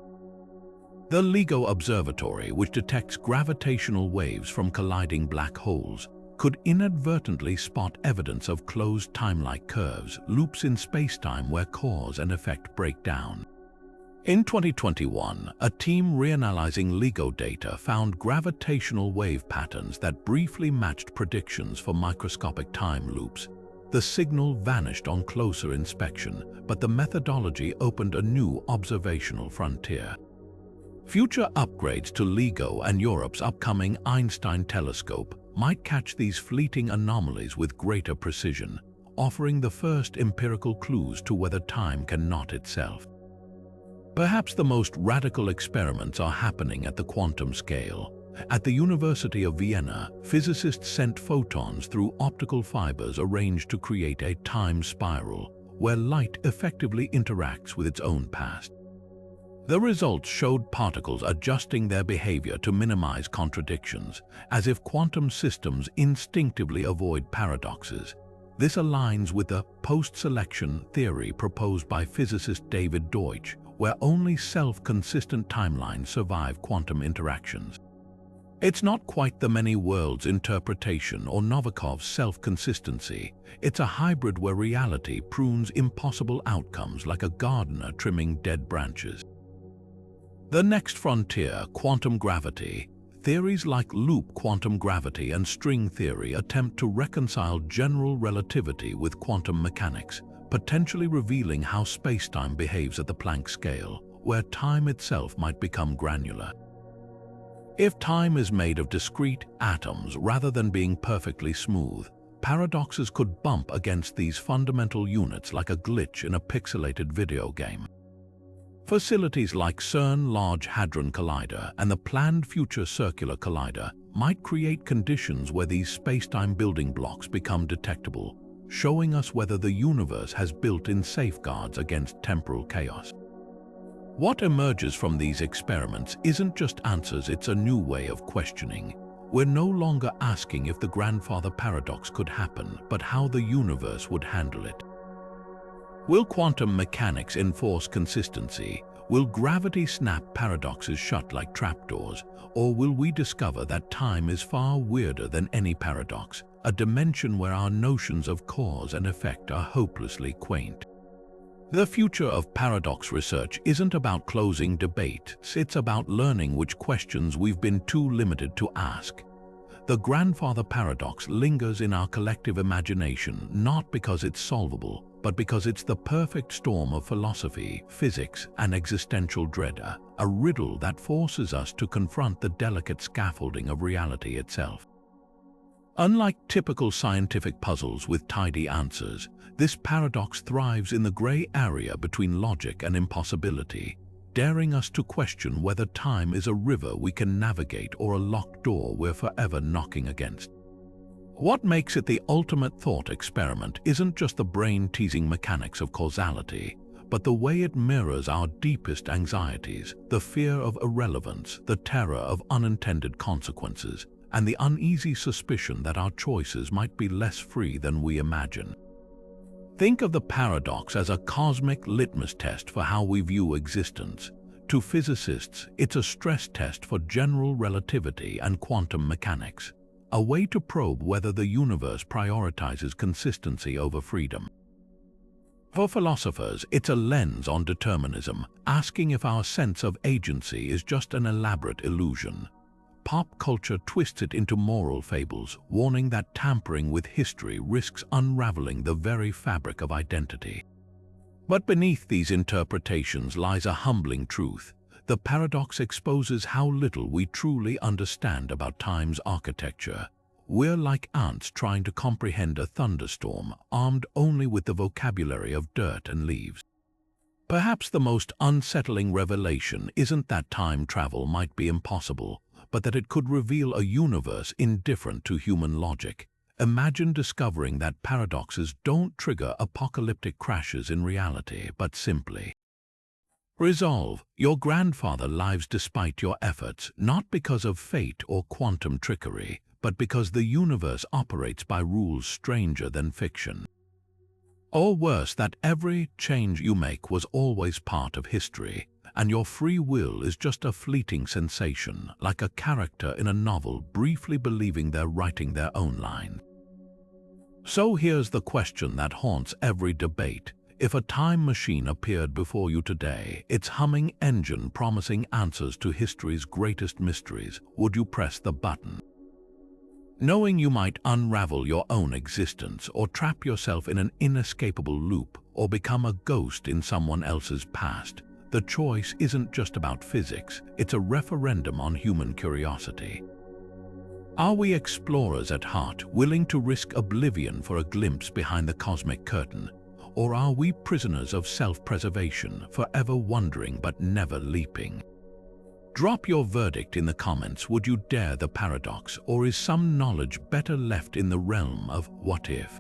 The LIGO Observatory, which detects gravitational waves from colliding black holes, could inadvertently spot evidence of closed time-like curves, loops in space-time where cause and effect break down. In 2021, a team reanalyzing LIGO data found gravitational wave patterns that briefly matched predictions for microscopic time loops. The signal vanished on closer inspection, but the methodology opened a new observational frontier. Future upgrades to LIGO and Europe's upcoming Einstein telescope might catch these fleeting anomalies with greater precision, offering the first empirical clues to whether time can knot itself. Perhaps the most radical experiments are happening at the quantum scale. At the University of Vienna, physicists sent photons through optical fibers arranged to create a time spiral, where light effectively interacts with its own past. The results showed particles adjusting their behavior to minimize contradictions, as if quantum systems instinctively avoid paradoxes. This aligns with the post-selection theory proposed by physicist David Deutsch, where only self-consistent timelines survive quantum interactions. It's not quite the many worlds interpretation or Novikov's self-consistency. It's a hybrid where reality prunes impossible outcomes like a gardener trimming dead branches. The next frontier, quantum gravity. Theories like loop quantum gravity and string theory attempt to reconcile general relativity with quantum mechanics, potentially revealing how spacetime behaves at the Planck scale, where time itself might become granular. If time is made of discrete atoms rather than being perfectly smooth, paradoxes could bump against these fundamental units like a glitch in a pixelated video game. Facilities like CERN Large Hadron Collider and the planned Future Circular Collider might create conditions where these spacetime building blocks become detectable, showing us whether the universe has built-in safeguards against temporal chaos. What emerges from these experiments isn't just answers, it's a new way of questioning. We're no longer asking if the grandfather paradox could happen, but how the universe would handle it. Will quantum mechanics enforce consistency? Will gravity snap paradoxes shut like trapdoors? Or will we discover that time is far weirder than any paradox, a dimension where our notions of cause and effect are hopelessly quaint? The future of paradox research isn't about closing debates, it's about learning which questions we've been too limited to ask. The grandfather paradox lingers in our collective imagination not because it's solvable, but because it's the perfect storm of philosophy, physics, and existential dread, a riddle that forces us to confront the delicate scaffolding of reality itself. Unlike typical scientific puzzles with tidy answers, this paradox thrives in the gray area between logic and impossibility, daring us to question whether time is a river we can navigate or a locked door we're forever knocking against. What makes it the ultimate thought experiment isn't just the brain-teasing mechanics of causality, but the way it mirrors our deepest anxieties, the fear of irrelevance, the terror of unintended consequences, and the uneasy suspicion that our choices might be less free than we imagine. Think of the paradox as a cosmic litmus test for how we view existence. To physicists, it's a stress test for general relativity and quantum mechanics, a way to probe whether the universe prioritizes consistency over freedom. For philosophers, it's a lens on determinism, asking if our sense of agency is just an elaborate illusion. Pop culture twists it into moral fables, warning that tampering with history risks unraveling the very fabric of identity. But beneath these interpretations lies a humbling truth. The paradox exposes how little we truly understand about time's architecture. We're like ants trying to comprehend a thunderstorm, armed only with the vocabulary of dirt and leaves. Perhaps the most unsettling revelation isn't that time travel might be impossible, but that it could reveal a universe indifferent to human logic. Imagine discovering that paradoxes don't trigger apocalyptic crashes in reality, but simply resolve. Your grandfather lives despite your efforts, not because of fate or quantum trickery, but because the universe operates by rules stranger than fiction. Or worse, that every change you make was always part of history, and your free will is just a fleeting sensation, like a character in a novel briefly believing they're writing their own line. So here's the question that haunts every debate. If a time machine appeared before you today, its humming engine promising answers to history's greatest mysteries, would you press the button? Knowing you might unravel your own existence or trap yourself in an inescapable loop or become a ghost in someone else's past, the choice isn't just about physics, it's a referendum on human curiosity. Are we explorers at heart, willing to risk oblivion for a glimpse behind the cosmic curtain? Or are we prisoners of self-preservation, forever wondering but never leaping? Drop your verdict in the comments. Would you dare the paradox, or is some knowledge better left in the realm of what if?